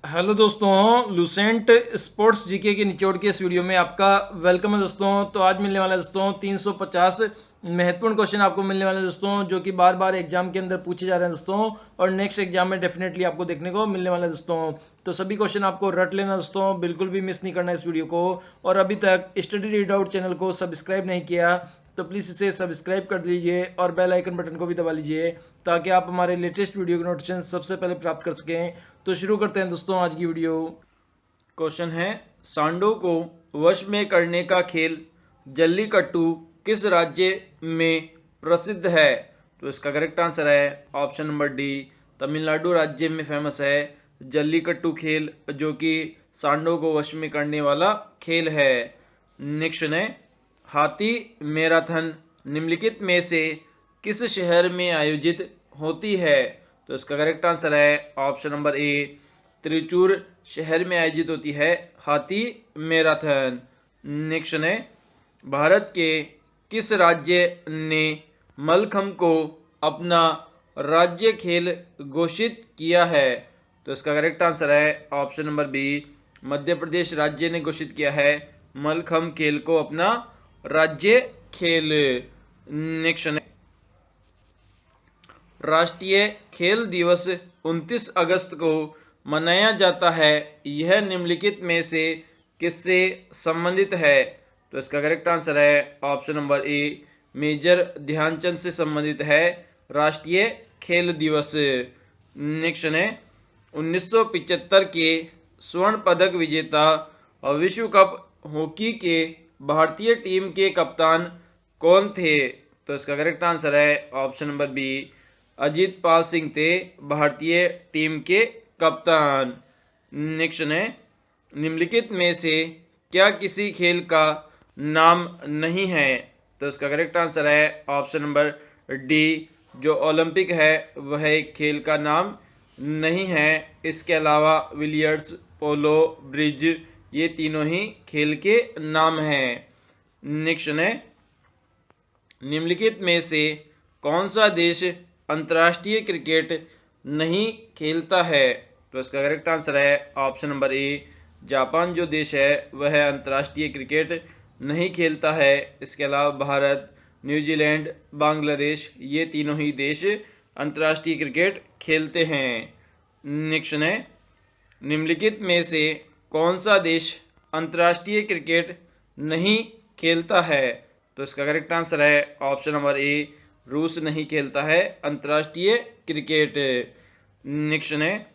Hello दोस्तों, Lucent sports GK के निचोड़ के इस वीडियो में आपका वेलकम है दोस्तों। तो आज मिलने वाला है दोस्तों 350 महत्वपूर्ण क्वेश्चन आपको मिलने वाले हैं दोस्तों, जो कि बार बार एग्जाम के अंदर पूछे जा रहे हैं दोस्तों, और नेक्स्ट एग्जाम में डेफिनेटली आपको देखने को मिलने वाला है दोस्तों। तो सभी क्वेश्चन आपको रट लेना दोस्तों, बिल्कुल भी मिस नहीं करना इस वीडियो को। और अभी तक स्टडी रीड आउट चैनल को सब्सक्राइब नहीं किया तो प्लीज़ इसे सब्सक्राइब कर लीजिए और बेल आइकन बटन को भी दबा लीजिए, ताकि आप हमारे लेटेस्ट वीडियो के नोटिफिकेशन सबसे पहले प्राप्त कर सकें। तो शुरू करते हैं दोस्तों आज की वीडियो। क्वेश्चन है, सांडों को वश में करने का खेल जल्लीकट्टू किस राज्य में प्रसिद्ध है? तो इसका करेक्ट आंसर है ऑप्शन नंबर डी, तमिलनाडु राज्य में फेमस है जल्लीकट्टू खेल, जो कि सांडों को वश में करने वाला खेल है। नेक्स्ट है, हाथी मैराथन निम्नलिखित में से किस शहर में आयोजित होती है? तो इसका करेक्ट आंसर है ऑप्शन नंबर ए, त्रिचूर शहर में आयोजित होती है हाथी मैराथन। नेक्स्ट है, भारत के किस राज्य ने मलखम्ब को अपना राज्य खेल घोषित किया है? तो इसका करेक्ट आंसर है option number B, Madhya Pradesh राज्य ने घोषित किया है मलखम्ब खेल को अपना राज्य खेल। नेक्स्ट है, राष्ट्रीय खेल दिवस 29 अगस्त को मनाया जाता है, यह निम्नलिखित में से किससे संबंधित है? तो इसका करेक्ट आंसर है option number A, major Dhyanchand से संबंधित है राष्ट्रीय खेल दिवस। नेक्स्ट है, 1975 के स्वर्ण पदक विजेता और विश्व कप हॉकी के भारतीय टीम के कप्तान कौन थे? तो इसका करेक्ट आंसर है option number B, Ajit Pal Singh थे भारतीय टीम के कप्तान। नेक्स्ट है, निम्नलिखित में से क्या किसी खेल का नाम नहीं है? तो इसका करेक्ट आंसर है ऑप्शन नंबर डी, जो ओलंपिक है वह एक खेल का नाम नहीं है। इसके अलावा विलियर्ड्स, पोलो, ब्रिज, ये तीनों ही खेल के नाम हैं। नेक्स्ट है, निम्नलिखित में से कौन सा देश अंतर्राष्ट्रीय क्रिकेट नहीं खेलता है? तो इसका करेक्ट आंसर है ऑप्शन नंबर ए, जापान जो देश है वह अंतर्राष्ट्रीय क्रिकेट नहीं खेलता है। इसके अलावा भारत, न्यूजीलैंड, बांग्लादेश, ये तीनों ही देश अंतर्राष्ट्रीय क्रिकेट खेलते हैं। नेक्स्ट है, निम्नलिखित में से कौन सा देश अंतर्राष्ट्रीय क्रिकेट नहीं खेलता है? तो इसका करेक्ट आंसर है ऑप्शन नंबर ए, रूस नहीं खेलता है अंतर्राष्ट्रीय क्रिकेट। नेक्स्ट है,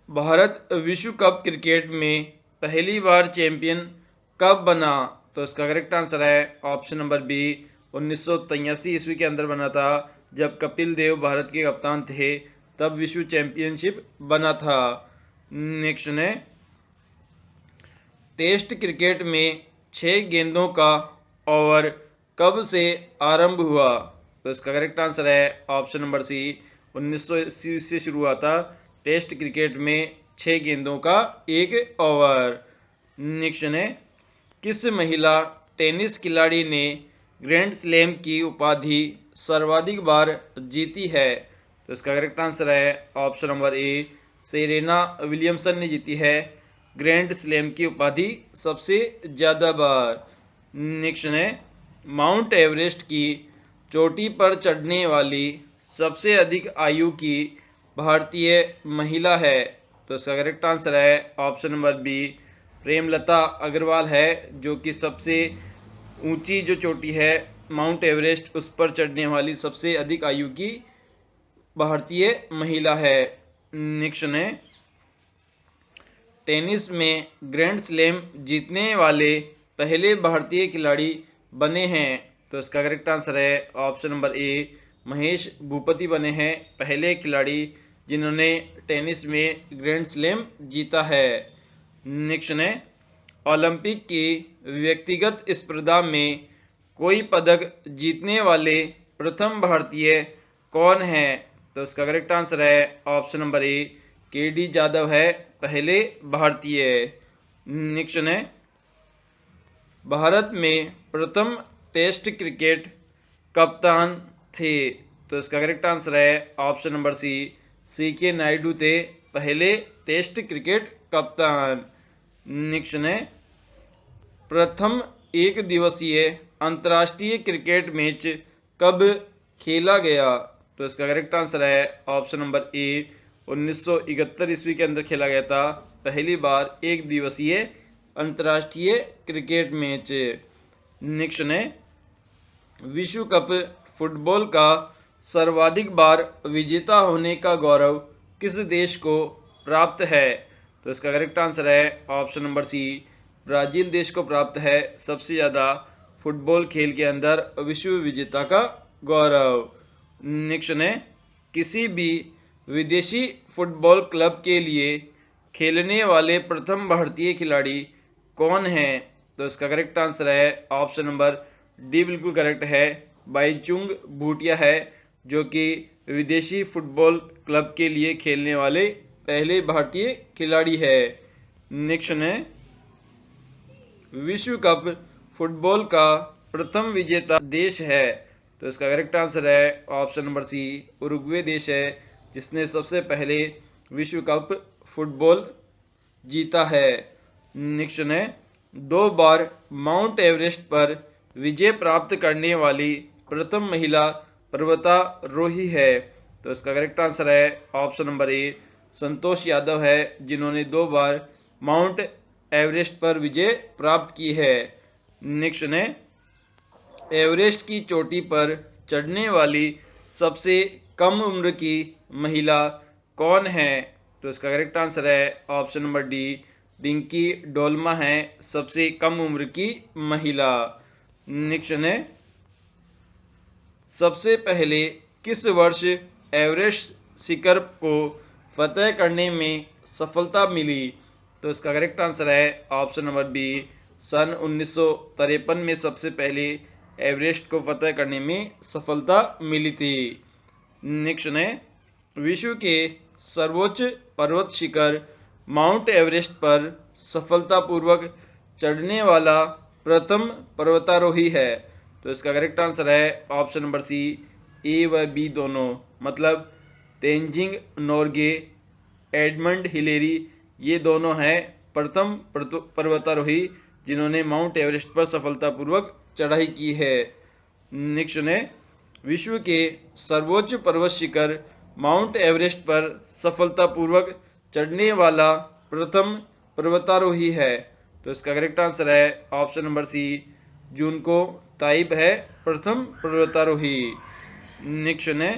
भारत विश्व कप क्रिकेट में पहली बार चैंपियन कब बना? तो इसका करेक्ट आंसर है ऑप्शन नंबर बी, 1983 ईस्वी के अंदर बना था, जब कपिल देव भारत के कप्तान थे तब विश्व चैंपियनशिप बना था। नेक्स्ट है, टेस्ट क्रिकेट में 6 गेंदों का ओवर कब से आरंभ हुआ? तो इसका करेक्ट आंसर है ऑप्शन नंबर सी, 1980 से शुरू हुआ था टेस्ट क्रिकेट में 6 गेंदों का एक ओवर। नेक्स्ट है, किस महिला टेनिस खिलाड़ी ने ग्रैंड स्लैम की उपाधि सर्वाधिक बार जीती है? तो इसका करेक्ट आंसर है ऑप्शन नंबर ए, सेरेना विलियमसन ने जीती है ग्रैंड स्लैम की उपाधि सबसे ज़्यादा बार। नेक्स्ट है, माउंट एवरेस्ट की चोटी पर चढ़ने वाली सबसे अधिक आयु की भारतीय महिला है? तो इसका करेक्ट आंसर है option number B, Premlata Agarwal है, जो कि सबसे ऊंची जो चोटी है माउंट एवरेस्ट उस पर चढ़ने वाली सबसे अधिक आयु की भारतीय महिला है। नेक्स्ट है, टेनिस में ग्रैंड स्लैम जीतने वाले पहले भारतीय खिलाड़ी बने हैं? तो इसका करेक्ट आंसर है ऑप्शन नंबर ए, महेश भूपति बने हैं पहले खिलाड़ी जिन्होंने टेनिस में ग्रैंड स्लैम जीता है। नेक्स्ट है, ओलंपिक की व्यक्तिगत स्पर्धा में कोई पदक जीतने वाले प्रथम भारतीय कौन है? तो इसका करेक्ट आंसर है ऑप्शन नंबर ए, के डी जादव है पहले भारतीय। नेक्स्ट है, भारत में प्रथम टेस्ट क्रिकेट कप्तान थे? तो इसका करेक्ट आंसर है ऑप्शन नंबर सी, सी के नायडू थे पहले टेस्ट क्रिकेट कप्तान। नेक्स्ट है प्रथम एक दिवसीय अंतर्राष्ट्रीय क्रिकेट मैच कब खेला गया? तो इसका करेक्ट आंसर है ऑप्शन नंबर ए 1971 ईस्वी के अंदर खेला गया था पहली बार एक दिवसीय अंतर्राष्ट्रीय क्रिकेट मैच। नेक्स्ट है विश्व कप फुटबॉल का सर्वाधिक बार विजेता होने का गौरव किस देश को प्राप्त है? तो इसका करेक्ट आंसर है ऑप्शन नंबर सी ब्राजील देश को प्राप्त है सबसे ज़्यादा फुटबॉल खेल के अंदर विश्व विजेता का गौरव। नेक्स्ट है किसी भी विदेशी फुटबॉल क्लब के लिए खेलने वाले प्रथम भारतीय खिलाड़ी कौन है? तो इसका करेक्ट आंसर है ऑप्शन नंबर डी बिल्कुल करेक्ट है, बाईचुंग भूटिया है जो कि विदेशी फुटबॉल क्लब के लिए खेलने वाले पहले भारतीय खिलाड़ी है। नेक्स्ट है विश्व कप फुटबॉल का प्रथम विजेता देश है? तो इसका करेक्ट आंसर है ऑप्शन नंबर सी उरुग्वे देश है जिसने सबसे पहले विश्व कप फुटबॉल जीता है। नेक्स्ट है 2 बार माउंट एवरेस्ट पर विजय प्राप्त करने वाली प्रथम महिला पर्वतारोही है? तो इसका करेक्ट आंसर है ऑप्शन नंबर ए संतोष यादव है जिन्होंने 2 बार माउंट एवरेस्ट पर विजय प्राप्त की है। नेक्स्ट है एवरेस्ट की चोटी पर चढ़ने वाली सबसे कम उम्र की महिला कौन है? तो इसका करेक्ट आंसर है option number D dinky Dolma है सबसे कम उम्र की महिला। नेक्स्ट है सबसे पहले किस वर्ष एवरेस्ट शिखर को फतह करने में सफलता मिली? तो इसका करेक्ट आंसर है ऑप्शन नंबर बी सन 1953 में सबसे पहले एवरेस्ट को फतह करने में सफलता मिली थी। नेक्स्ट है विश्व के सर्वोच्च पर्वत शिखर माउंट एवरेस्ट पर सफलतापूर्वक चढ़ने वाला प्रथम पर्वतारोही है? तो इसका करेक्ट आंसर है ऑप्शन नंबर सी ए व बी दोनों, मतलब तेंजिंग नोर्गे, एडमंड हिलेरी, ये दोनों हैं प्रथम पर्वतारोही जिन्होंने माउंट एवरेस्ट पर सफलतापूर्वक चढ़ाई की है। नेक्स्ट है विश्व के सर्वोच्च पर्वत शिखर माउंट एवरेस्ट पर सफलतापूर्वक चढ़ने वाला प्रथम पर्वतारोही है? तो इसका करेक्ट आंसर है ऑप्शन नंबर सी जुनको ताइब है प्रथम पर्वतारोही। नेक्स्ट है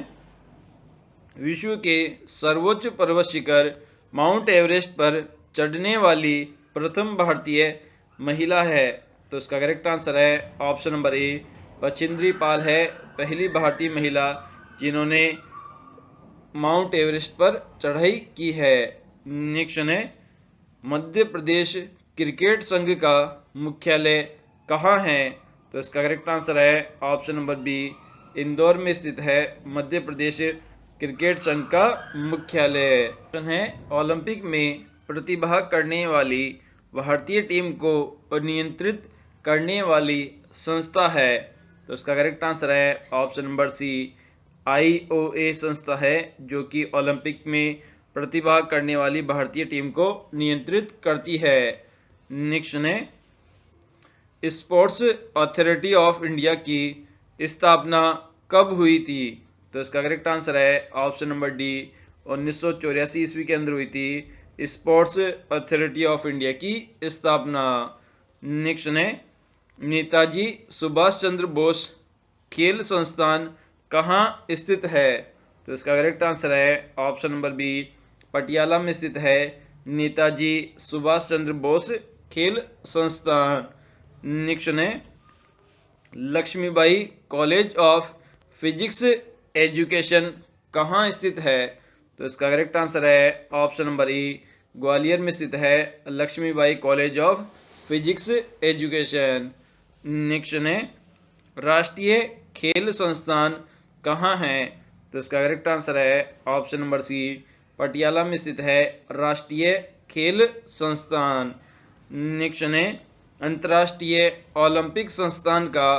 विश्व के सर्वोच्च पर्वत शिखर माउंट एवरेस्ट पर चढ़ने वाली प्रथम भारतीय महिला है? तो इसका करेक्ट आंसर है ऑप्शन नंबर ए बछेंद्री पाल है पहली भारतीय महिला जिन्होंने माउंट एवरेस्ट पर चढ़ाई की है। नेक्स्ट है मध्य प्रदेश क्रिकेट संघ का मुख्यालय कहाँ है? तो इसका करेक्ट आंसर है ऑप्शन नंबर बी इंदौर में स्थित है मध्य प्रदेश क्रिकेट संघ का मुख्यालय। है ओलंपिक में प्रतिभाग करने वाली भारतीय टीम को नियंत्रित करने वाली संस्था है? तो इसका करेक्ट आंसर है ऑप्शन नंबर सी IOA संस्था है जो कि ओलंपिक में प्रतिभाग करने वाली भारतीय टीम को नियंत्रित करती है। नेक्स्ट है स्पोर्ट्स अथॉरिटी ऑफ इंडिया की स्थापना कब हुई थी? तो इसका करेक्ट आंसर है ऑप्शन नंबर डी 1984 ईस्वी के अंदर हुई थी स्पोर्ट्स अथॉरिटी ऑफ इंडिया की स्थापना। नेक्स्ट है नेताजी सुभाष चंद्र बोस खेल संस्थान कहाँ स्थित है? तो इसका करेक्ट आंसर है ऑप्शन नंबर बी पटियाला में स्थित है नेताजी सुभाष चंद्र बोस खेल संस्थान। नेक्स्ट है Lakshmibai college of physics education कहाँ स्थित है? तो इसका करेक्ट आंसर है ऑप्शन नंबर ई ग्वालियर में स्थित है Lakshmibai college of physics education. Next है राष्ट्रीय खेल संस्थान कहाँ है? तो इसका करेक्ट आंसर है ऑप्शन नंबर सी पटियाला में स्थित है राष्ट्रीय खेल संस्थान। नेक्स्ट है अंतर्राष्ट्रीय ओलंपिक संस्थान का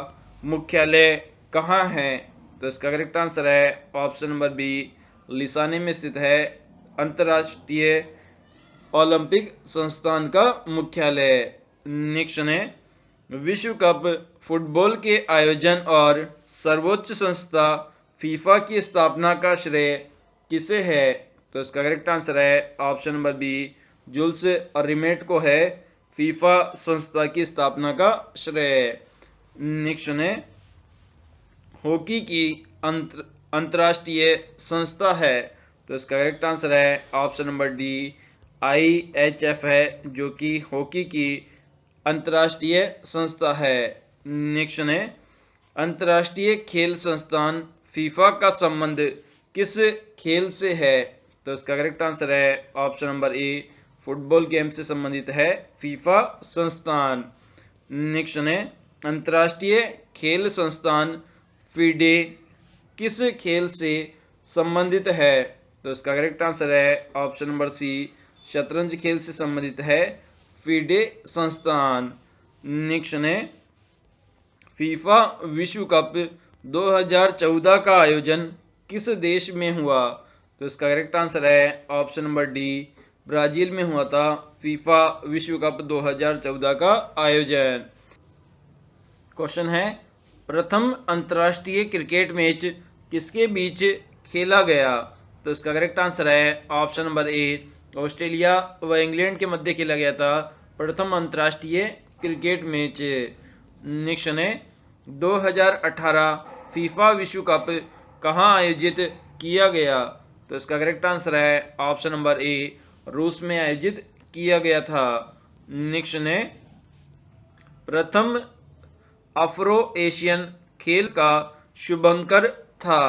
मुख्यालय कहाँ है? तो इसका करेक्ट आंसर है ऑप्शन नंबर बी लिसाने में स्थित है अंतर्राष्ट्रीय ओलंपिक संस्थान का मुख्यालय। नेक्स्ट है विश्व कप फुटबॉल के आयोजन और सर्वोच्च संस्था फीफा की स्थापना का श्रेय किसे है? तो इसका करेक्ट आंसर है option number B, Jules Rimet को है फीफा संस्था की स्थापना का श्रेय। नेक्स्ट है हॉकी की अंतर्राष्ट्रीय संस्था है। तो इसका करेक्ट आंसर है ऑप्शन नंबर डी, IHF है, जो कि हॉकी की अंतर्राष्ट्रीय संस्था है। नेक्स्ट है अंतर्राष्ट्रीय खेल संस्थान फीफा का संबंध किस खेल से है? तो इसका करेक्ट आंसर है ऑप्शन नंबर ए, फुटबॉल गेम से संबंधित है फीफा संस्थान। नेक्स्ट है अंतर्राष्ट्रीय खेल संस्थान फीडे किस खेल से संबंधित है? तो इसका करेक्ट आंसर है ऑप्शन नंबर सी, शतरंज खेल से संबंधित है फीडे संस्थान। नेक्स्ट है फीफा विश्व कप 2014 का आयोजन किस देश में हुआ? तो इसका करेक्ट आंसर है ऑप्शन नंबर डी, ब्राजील में हुआ था फीफा विश्व कप 2014 का आयोजन। क्वेश्चन है प्रथम अंतर्राष्ट्रीय क्रिकेट मैच किसके बीच खेला गया? तो इसका करेक्ट आंसर है ऑप्शन नंबर ए, ऑस्ट्रेलिया व इंग्लैंड के मध्य खेला गया था प्रथम अंतर्राष्ट्रीय क्रिकेट मैच। नेक्स्ट है 2018 फीफा विश्व कप कहाँ आयोजित किया गया? तो इसका करेक्ट आंसर है ऑप्शन नंबर ए, रूस में आयोजित किया गया था। नेक्स्ट है प्रथम अफ्रो एशियन खेल का शुभंकर था।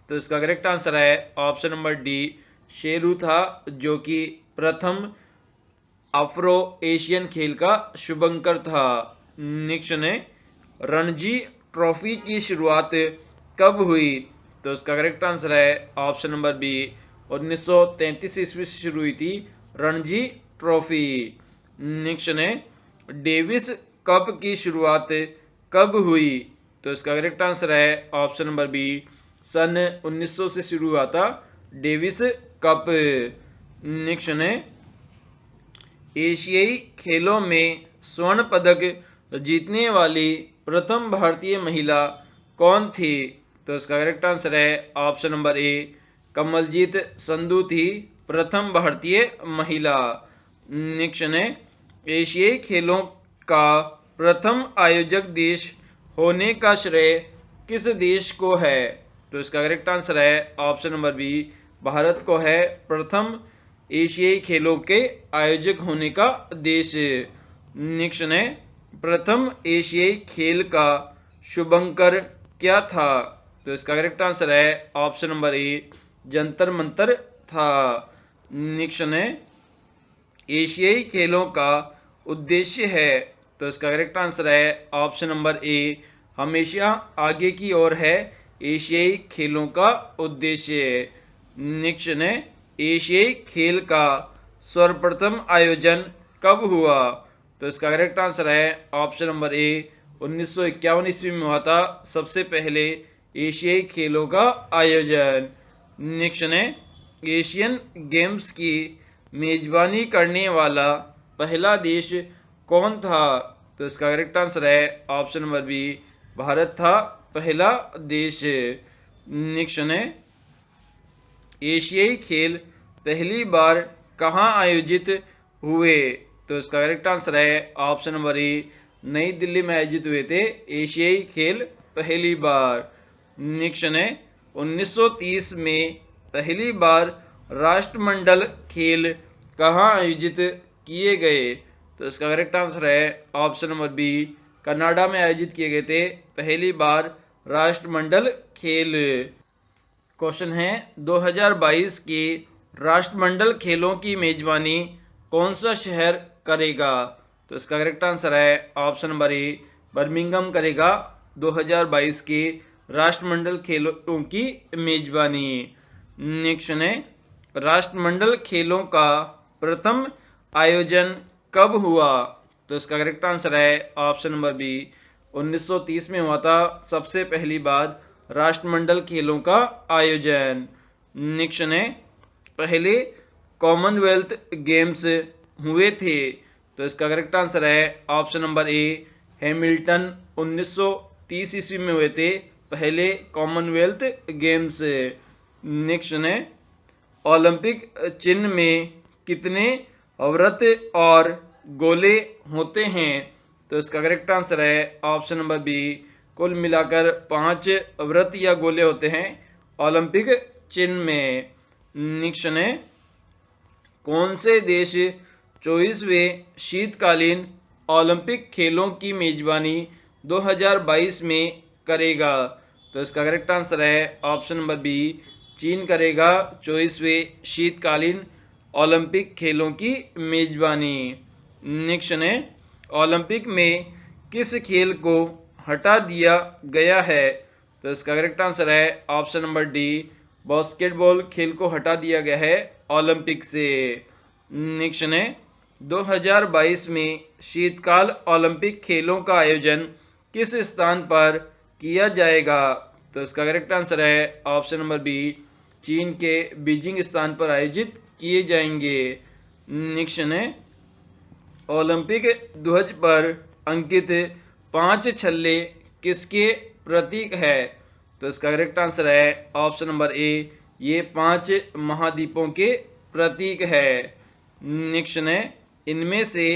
तो इसका करेक्ट आंसर है ऑप्शन नंबर डी, शेरू था, जो कि प्रथम अफ्रो एशियन खेल का शुभंकर था। नेक्स्ट है रणजी ट्रॉफी की शुरुआत कब हुई? तो इसका करेक्ट आंसर है ऑप्शन नंबर बी, 1933 ईस्वी से शुरू हुई थी रणजी ट्रॉफी। नेक्स्ट है डेविस कप की शुरुआत कब हुई? तो इसका करेक्ट आंसर है ऑप्शन नंबर बी, सन 1900 से शुरू हुआ था डेविस कप। नेक्स्ट है एशियाई खेलों में स्वर्ण पदक जीतने वाली प्रथम भारतीय महिला कौन थी? तो इसका करेक्ट आंसर है option number A, Kamaljit Sandhu थी प्रथम भारतीय महिला। नेक्स्ट है एशियाई खेलों का प्रथम आयोजक देश होने का श्रेय किस देश को है? तो इसका करेक्ट आंसर है ऑप्शन नंबर बी, भारत को है प्रथम एशियाई खेलों के आयोजक होने का देश। नेक्स्ट है प्रथम एशियाई खेल का शुभंकर क्या था? तो इसका करेक्ट आंसर है ऑप्शन नंबर ए, जंतर मंतर था। नेक्स्ट है एशियाई खेलों का उद्देश्य है। तो इसका करेक्ट आंसर है ऑप्शन नंबर ए, हमेशा आगे की ओर है एशियाई खेलों का उद्देश्य। नेक्स्ट है एशियाई खेल का सर्वप्रथम आयोजन कब हुआ? तो इसका करेक्ट आंसर है ऑप्शन नंबर ए, 1951 ईस्वी में हुआ था सबसे पहले एशियाई खेलों का आयोजन। नेक्स्ट है एशियन गेम्स की मेजबानी करने वाला पहला देश कौन था? तो इसका करेक्ट आंसर है ऑप्शन नंबर बी, भारत था पहला देश। नेक्स्ट है एशियाई खेल पहली बार कहाँ आयोजित हुए? तो इसका करेक्ट आंसर है ऑप्शन नंबर ए, नई दिल्ली में आयोजित हुए थे एशियाई खेल पहली बार। नेक्स्ट है 1930 में पहली बार राष्ट्रमंडल खेल कहाँ आयोजित किए गए? तो इसका करेक्ट आंसर है ऑप्शन नंबर बी, कनाडा में आयोजित किए गए थे पहली बार राष्ट्रमंडल खेल। क्वेश्चन है 2022 के राष्ट्रमंडल खेलों की मेजबानी कौन सा शहर करेगा? तो इसका करेक्ट आंसर है ऑप्शन नंबर ए, बर्मिंघम करेगा 2022 के राष्ट्रमंडल खेलों की मेजबानी। नेक्स्ट है राष्ट्रमंडल खेलों का प्रथम आयोजन कब हुआ? तो इसका करेक्ट आंसर है ऑप्शन नंबर बी, 1930 में हुआ था सबसे पहली बार राष्ट्रमंडल खेलों का आयोजन। नेक्स्ट है पहले कॉमनवेल्थ गेम्स हुए थे? तो इसका करेक्ट आंसर है ऑप्शन नंबर ए, हैमिल्टन 1930 ईस्वी में हुए थे पहले कॉमनवेल्थ गेम्स। नेक्स्ट है, ओलंपिक चिन्ह में कितने वृत्त और गोले होते हैं? तो इसका करेक्ट आंसर है ऑप्शन नंबर बी, कुल मिलाकर 5 वृत्त या गोले होते हैं ओलंपिक चिन्ह में। नेक्स्ट है, कौन से देश 24वें शीतकालीन ओलंपिक खेलों की मेजबानी 2022 में करेगा? तो इसका करेक्ट आंसर है ऑप्शन नंबर बी, चीन करेगा 24वें शीतकालीन ओलंपिक खेलों की मेजबानी। नेक्स्ट है, ओलंपिक में किस खेल को हटा दिया गया है? तो इसका करेक्ट आंसर है ऑप्शन नंबर डी, बास्केटबॉल खेल को हटा दिया गया है ओलंपिक से। नेक्स्ट है, 2022 में शीतकाल ओलंपिक खेलों का आयोजन किस स्थान पर किया जाएगा? तो इसका करेक्ट आंसर है ऑप्शन नंबर बी, चीन के बीजिंग स्थान पर आयोजित किए जाएंगे। नेक्स्ट है, ओलंपिक ध्वज पर अंकित 5 छल्ले किसके प्रतीक है? तो इसका करेक्ट आंसर है ऑप्शन नंबर ए, ये 5 महाद्वीपों के प्रतीक है। नेक्स्ट है, इनमें से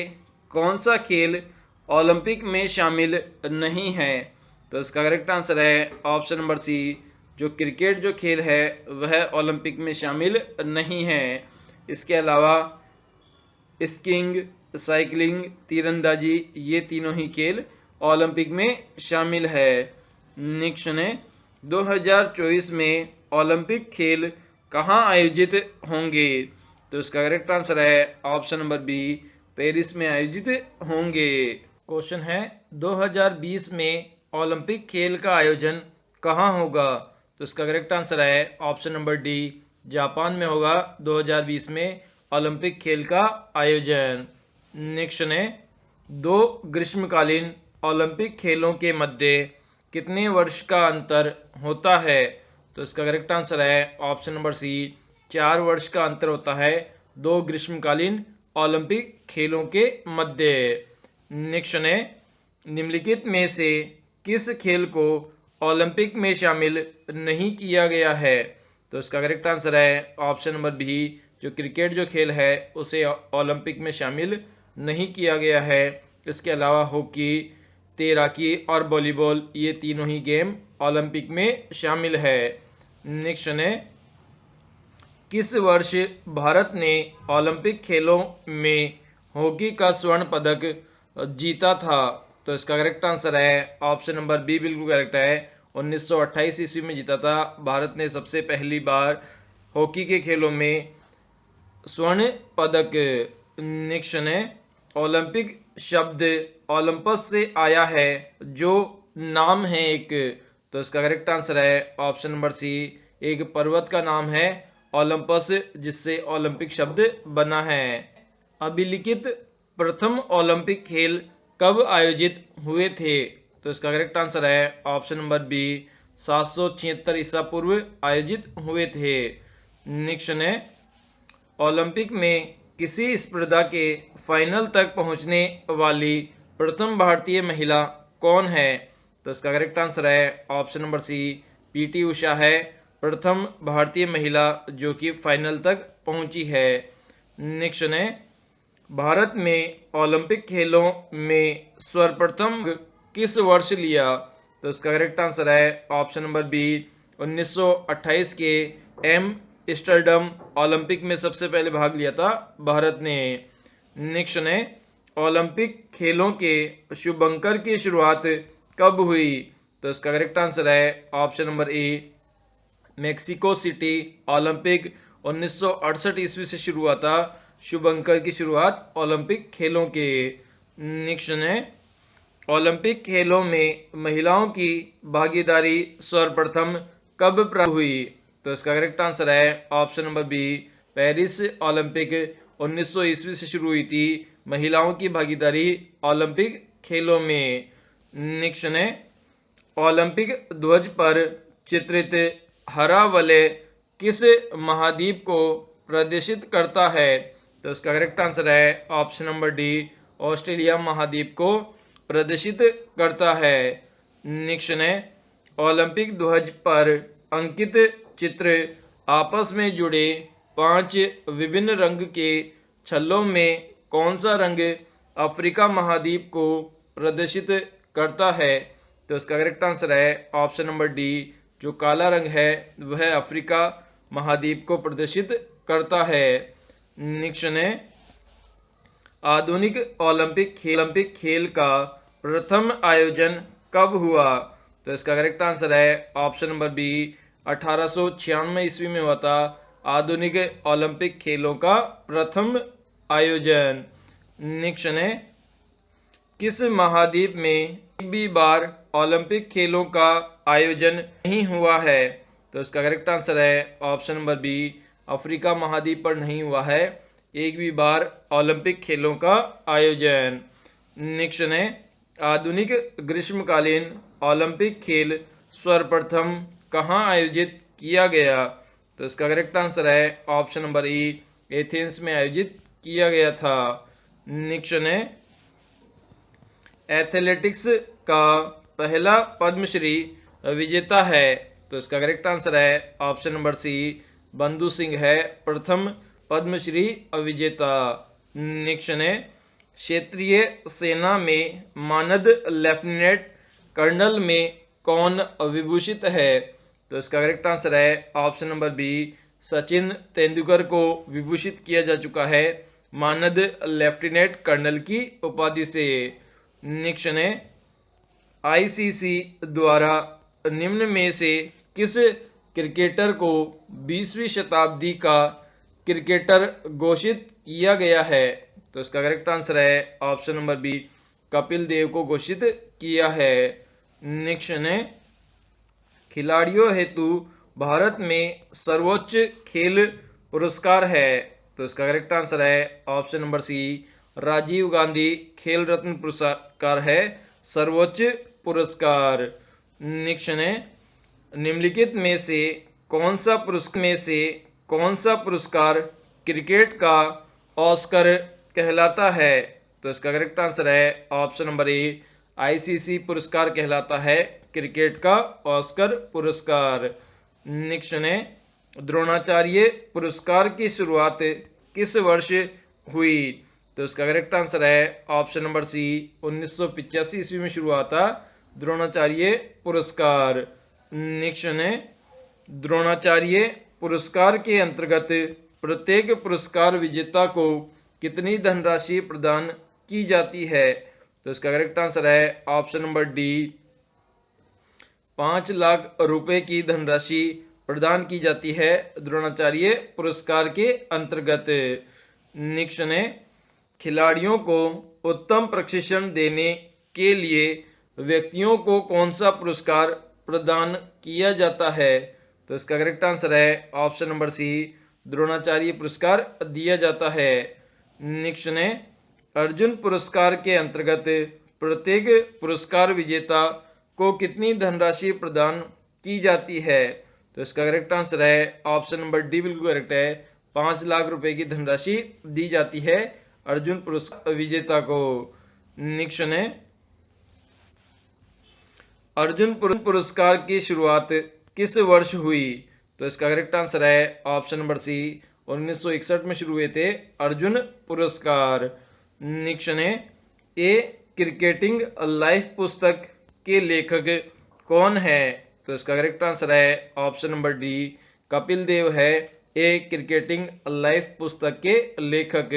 कौन सा खेल ओलंपिक में शामिल नहीं है? तो इसका करेक्ट आंसर है ऑप्शन नंबर सी, जो क्रिकेट जो खेल है वह ओलंपिक में शामिल नहीं है। इसके अलावा स्कीइंग, साइकिलिंग, तीरंदाजी, ये तीनों ही खेल ओलंपिक में शामिल है। नेक्स्ट है, 2024 में ओलंपिक खेल कहाँ आयोजित होंगे? तो इसका करेक्ट आंसर है ऑप्शन नंबर बी, पेरिस में आयोजित होंगे। क्वेश्चन है, 2020 में ओलंपिक खेल का आयोजन कहाँ होगा? तो इसका करेक्ट आंसर है ऑप्शन नंबर डी, जापान में होगा 2020 में ओलंपिक खेल का आयोजन। नेक्स्ट है, 2 ग्रीष्मकालीन ओलंपिक खेलों के मध्य कितने वर्ष का अंतर होता है? तो इसका करेक्ट आंसर है ऑप्शन नंबर सी, 4 वर्ष का अंतर होता है 2 ग्रीष्मकालीन ओलंपिक खेलों के मध्य। नेक्स्ट है, निम्नलिखित में से किस खेल को ओलंपिक में शामिल नहीं किया गया है? तो इसका करेक्ट आंसर है ऑप्शन नंबर बी, जो क्रिकेट जो खेल है उसे ओलंपिक में शामिल नहीं किया गया है। इसके अलावा हॉकी, तैराकी और वॉलीबॉल, ये तीनों ही गेम ओलंपिक में शामिल है। नेक्स्ट है, किस वर्ष भारत ने ओलंपिक खेलों में हॉकी का स्वर्ण पदक जीता था? तो इसका करेक्ट आंसर है ऑप्शन नंबर बी, बिल्कुल करेक्ट है, 1928 ईस्वी में जीता था भारत ने सबसे पहली बार हॉकी के खेलों में स्वर्ण पदक। नेक्स्ट है, ओलंपिक शब्द ओलंपस से आया है जो नाम है एक। तो इसका करेक्ट आंसर है ऑप्शन नंबर सी, एक पर्वत का नाम है ओलंपस, जिससे ओलंपिक शब्द बना है। अभिलिखित प्रथम ओलंपिक खेल कब आयोजित हुए थे? तो इसका करेक्ट आंसर है ऑप्शन नंबर बी, 776 ईसा पूर्व आयोजित हुए थे। नेक्स्ट है, ओलंपिक में किसी स्पर्धा के फाइनल तक पहुंचने वाली प्रथम भारतीय महिला कौन है? तो इसका करेक्ट आंसर है ऑप्शन नंबर सी, पीटी उषा है प्रथम भारतीय महिला जो कि फाइनल तक पहुंची है। नेक्स्ट है, भारत में ओलंपिक खेलों में सर्वप्रथम किस वर्ष लिया? तो इसका करेक्ट आंसर है ऑप्शन नंबर बी, 1928 के एम्स्टर्डम ओलंपिक में सबसे पहले भाग लिया था भारत ने। नेक्स्ट है, ओलंपिक खेलों के शुभंकर की शुरुआत कब हुई? तो इसका करेक्ट आंसर है ऑप्शन नंबर ए, मेक्सिको सिटी ओलंपिक 1968 ईस्वी से शुरू हुआ था शुभंकर की शुरुआत ओलंपिक खेलों के। नेक्स्ट है, ओलंपिक खेलों में महिलाओं की भागीदारी सर्वप्रथम कब प्रारंभ हुई? तो इसका करेक्ट आंसर है option number B, Paris Olympic 1900 ईस्वी से शुरू हुई थी महिलाओं की भागीदारी ओलंपिक खेलों में। नेक्स्ट है, ओलंपिक ध्वज पर चित्रित हरा वलय किस महाद्वीप को प्रदर्शित करता है? तो इसका करेक्ट आंसर है ऑप्शन नंबर डी, ऑस्ट्रेलिया महाद्वीप को प्रदर्शित करता है। नेक्स्ट है, ओलंपिक ध्वज पर अंकित चित्र आपस में जुड़े 5 विभिन्न रंग के छल्लों में कौन सा रंग अफ्रीका महाद्वीप को प्रदर्शित करता है? तो इसका करेक्ट आंसर है ऑप्शन नंबर डी, जो काला रंग है वह अफ्रीका महाद्वीप को प्रदर्शित करता है। नेक्स्ट है, आधुनिक ओलंपिक खेल का प्रथम आयोजन कब हुआ? तो इसका करेक्ट आंसर है ऑप्शन नंबर बी, 1896 ईस्वी में हुआ था आधुनिक ओलंपिक खेलों का प्रथम आयोजन। नेक्स्ट है, किस महाद्वीप में एक भी बार ओलंपिक खेलों का आयोजन नहीं हुआ है? तो इसका करेक्ट आंसर है ऑप्शन नंबर बी, अफ्रीका महाद्वीप पर नहीं हुआ है एक भी बार ओलंपिक खेलों का आयोजन। नेक्स्ट है, आधुनिक ग्रीष्मकालीन ओलंपिक खेल सर्वप्रथम कहाँ आयोजित किया गया? तो इसका करेक्ट आंसर है ऑप्शन नंबर ई, एथेंस में आयोजित किया गया था। नेक्स्ट है, एथलेटिक्स का पहला पद्मश्री विजेता है? तो इसका करेक्ट आंसर है ऑप्शन नंबर सी, बंधु सिंह है प्रथम पद्मश्री विजेता। नेक्स्ट है, क्षेत्रीय सेना में मानद लेफ्टिनेंट कर्नल में कौन विभूषित है? तो इसका करेक्ट आंसर है option number B, Sachin Tendulkar को विभूषित किया जा चुका है मानद लेफ्टिनेंट कर्नल की उपाधि से। नेक्स्ट है, आईसीसी द्वारा निम्न में से किस क्रिकेटर को 20वीं शताब्दी का क्रिकेटर घोषित किया गया है? तो इसका करेक्ट आंसर है option number B, Kapil Dev को घोषित किया है। नेक्स्ट है, खिलाड़ियों हेतु भारत में सर्वोच्च खेल पुरस्कार है? तो इसका करेक्ट आंसर है option number C, Rajiv Gandhi Khel Ratna पुरस्कार है सर्वोच्च पुरस्कार। नेक्स्ट है, निम्नलिखित में से कौन सा पुरस्कार क्रिकेट का ऑस्कर कहलाता है? तो इसका करेक्ट आंसर है ऑप्शन नंबर ए, आईसीसी पुरस्कार कहलाता है क्रिकेट का ऑस्कर पुरस्कार। नेक्स्ट है, द्रोणाचार्य पुरस्कार की शुरुआत किस वर्ष हुई? तो इसका करेक्ट आंसर है ऑप्शन नंबर सी, 1985 ईस्वी में शुरू हुआ था द्रोणाचार्य पुरस्कार। नेक्स्ट है, द्रोणाचार्य पुरस्कार के अंतर्गत प्रत्येक पुरस्कार विजेता को कितनी धनराशि प्रदान की जाती है? तो इसका करेक्ट आंसर है ऑप्शन नंबर डी, 5 लाख रुपए की धनराशि प्रदान की जाती है द्रोणाचार्य पुरस्कार के अंतर्गत। नेक्स्ट है, खिलाड़ियों को उत्तम प्रशिक्षण देने के लिए व्यक्तियों को कौन सा पुरस्कार प्रदान किया जाता है? तो इसका करेक्ट आंसर है ऑप्शन नंबर सी, द्रोणाचार्य पुरस्कार दिया जाता है। नेक्स्ट है, अर्जुन पुरस्कार के अंतर्गत प्रत्येक पुरस्कार विजेता को कितनी धनराशि प्रदान की जाती है? तो इसका करेक्ट आंसर है ऑप्शन नंबर डी, बिल्कुल करेक्ट है, 5 लाख रुपए की धनराशि दी जाती है अर्जुन पुरस्कार विजेता को। नेक्स्ट है, अर्जुन पुरस्कार की शुरुआत किस वर्ष हुई? तो इसका करेक्ट आंसर है ऑप्शन नंबर सी, 1961 में शुरू हुए थे अर्जुन पुरस्कार। नेक्स्ट है, ए क्रिकेटिंग लाइफ पुस्तक के लेखक कौन है? तो इसका करेक्ट आंसर है option number D, Kapil Dev है ए क्रिकेटिंग लाइफ पुस्तक के लेखक।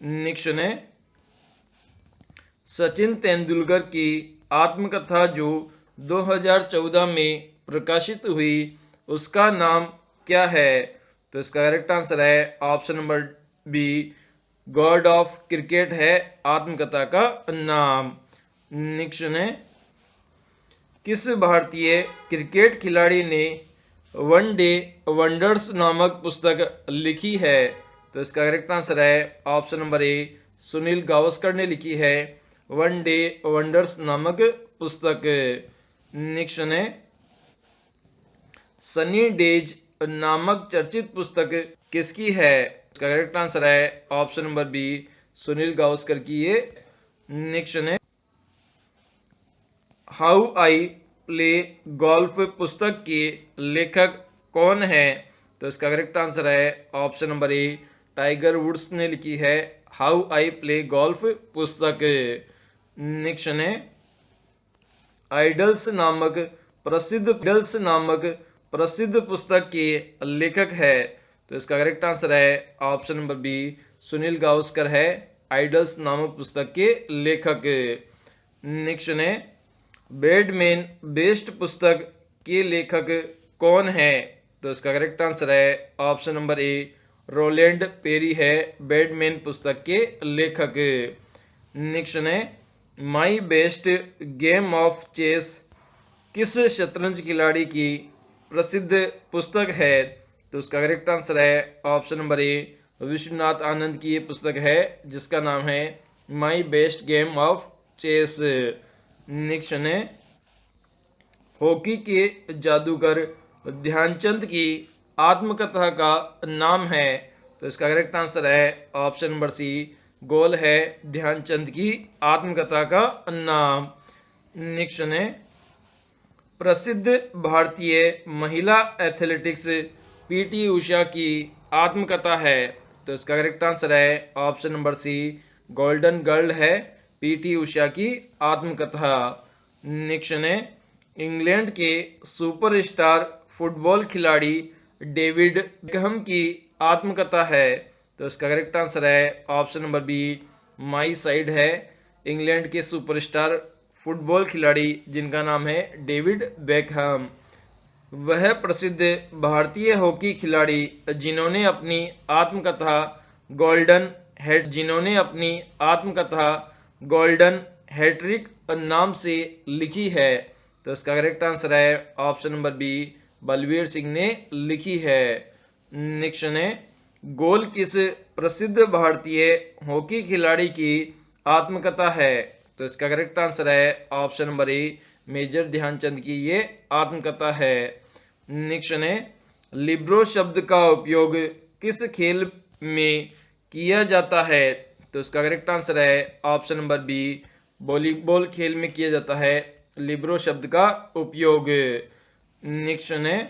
नेक्स्ट है, सचिन तेंदुलकर की आत्मकथा जो 2014 में प्रकाशित हुई उसका नाम क्या है? तो इसका करेक्ट आंसर है option number B, God of cricket है आत्मकथा का नाम। नेक्स्ट है, किस भारतीय क्रिकेट खिलाड़ी ने वनडे वंडर्स नामक पुस्तक लिखी है? तो इसका करेक्ट आंसर है ऑप्शन नंबर ए, सुनील गावस्कर ने लिखी है वनडे वंडर्स नामक पुस्तक। नेक्स्ट है, सनी डेज नामक चर्चित पुस्तक किसकी है? इसका करेक्ट आंसर है option number B, Sunil Gavaskar की ये। नेक्स्ट है हाउ आई प्ले गोल्फ पुस्तक के लेखक कौन है? तो इसका करेक्ट आंसर है option number A, Tiger Woods ने लिखी है हाउ आई प्ले गोल्फ पुस्तक। नेक्स्ट है आइडल्स नामक प्रसिद्ध पुस्तक के लेखक है? तो इसका करेक्ट आंसर है option number B, Sunil Gavaskar है आइडल्स नामक पुस्तक के लेखक। नेक्स्ट है बैडमैन बेस्ट पुस्तक के लेखक कौन है? तो इसका करेक्ट आंसर है option number A, Roland Perry है बैडमैन पुस्तक के लेखक। नेक्स्ट है my best game of chess किस शतरंज खिलाड़ी की प्रसिद्ध पुस्तक है? तो उसका करेक्ट आंसर है option number A, Viswanathan Anand की ये पुस्तक है जिसका नाम है my best game of chess. Next है हॉकी के जादूगर ध्यानचंद की आत्मकथा का नाम है? तो इसका करेक्ट आंसर है ऑप्शन नंबर सी, गोल है ध्यानचंद की आत्मकथा का नाम। नेक्स्ट है प्रसिद्ध भारतीय महिला एथलेटिक्स पीटी उषा की आत्मकथा है? तो इसका करेक्ट आंसर है option number C, golden girl है पीटी उषा की आत्मकथा। नेक्स्ट है इंग्लैंड के सुपरस्टार फुटबॉल खिलाड़ी डेविड बेकहम की आत्मकथा है? तो इसका करेक्ट आंसर है option number B, my side है इंग्लैंड के सुपरस्टार फुटबॉल खिलाड़ी जिनका नाम है डेविड बेकहम। वह प्रसिद्ध भारतीय हॉकी खिलाड़ी जिन्होंने अपनी आत्मकथा गोल्डन हैट्रिक नाम से लिखी है? तो इसका करेक्ट आंसर है option number B, Balbir Singh ने लिखी है। नेक्स्ट है गोल किस प्रसिद्ध भारतीय हॉकी खिलाड़ी की आत्मकथा है? तो इसका करेक्ट आंसर है option number A, major Dhyanchand की ये आत्मकथा है। नेक्स्ट है लिब्रो शब्द का उपयोग किस खेल में किया जाता है? तो इसका करेक्ट आंसर है ऑप्शन नंबर बी, वॉलीबॉल खेल में किया जाता है लिब्रो शब्द का उपयोग। नेक्स्ट है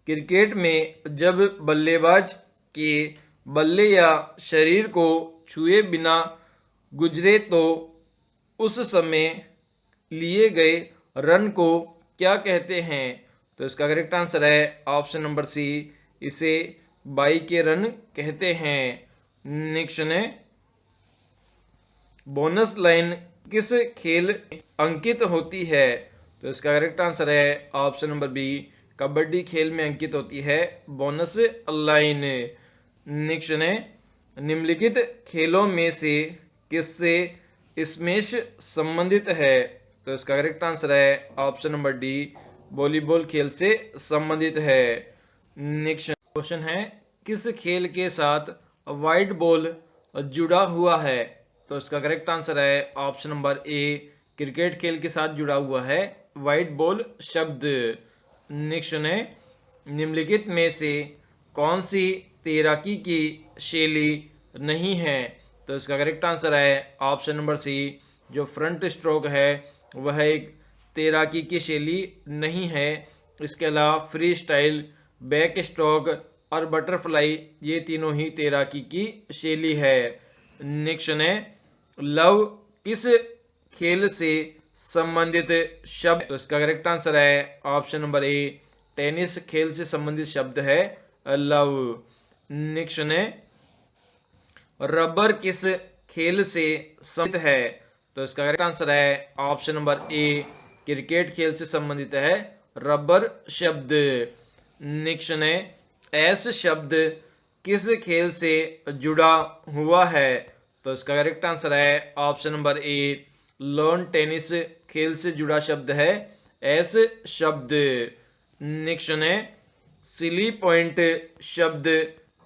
क्रिकेट में जब बल्लेबाज के बल्ले या शरीर को छुए बिना गुजरे तो उस समय लिए गए रन को क्या कहते हैं? तो इसका करेक्ट आंसर है ऑप्शन नंबर सी, इसे बाई के रन कहते हैं। नेक्स्ट है बोनस लाइन किस खेल में अंकित होती है? तो इसका करेक्ट आंसर है ऑप्शन नंबर बी, कबड्डी खेल में अंकित होती है बोनस लाइन। नेक्स्ट है निम्नलिखित खेलों में से किससे स्मैश संबंधित है? तो इसका करेक्ट आंसर है ऑप्शन नंबर डी, वॉलीबॉल खेल से संबंधित है। नेक्स्ट क्वेश्चन है किस खेल के साथ वाइट बॉल जुड़ा हुआ है? तो इसका करेक्ट आंसर है ऑप्शन नंबर ए, क्रिकेट खेल के साथ जुड़ा हुआ है वाइट बॉल शब्द। नेक्स्ट है निम्नलिखित में से कौन सी तैराकी की शैली नहीं है? तो इसका करेक्ट आंसर है ऑप्शन नंबर सी, जो फ्रंट स्ट्रोक है वह एक तैराकी की शैली नहीं है। इसके अलावा फ्री स्टाइल, बैक स्ट्रोक और बटरफ्लाई ये तीनों ही तैराकी की शैली है। नेक्स्ट है लव किस खेल से संबंधित शब्द? तो इसका करेक्ट आंसर है ऑप्शन नंबर ए, टेनिस खेल से संबंधित शब्द है लव। नेक्स्ट है रबर किस खेल से संबंधित है? तो इसका करेक्ट आंसर है ऑप्शन नंबर ए, क्रिकेट खेल से संबंधित है रबर शब्द। नेक्स्ट है एस शब्द किस खेल से जुड़ा हुआ है? तो इसका करेक्ट आंसर है ऑप्शन नंबर ए, लॉन टेनिस खेल से जुड़ा शब्द है एस शब्द। नेक्स्ट है सिली पॉइंट शब्द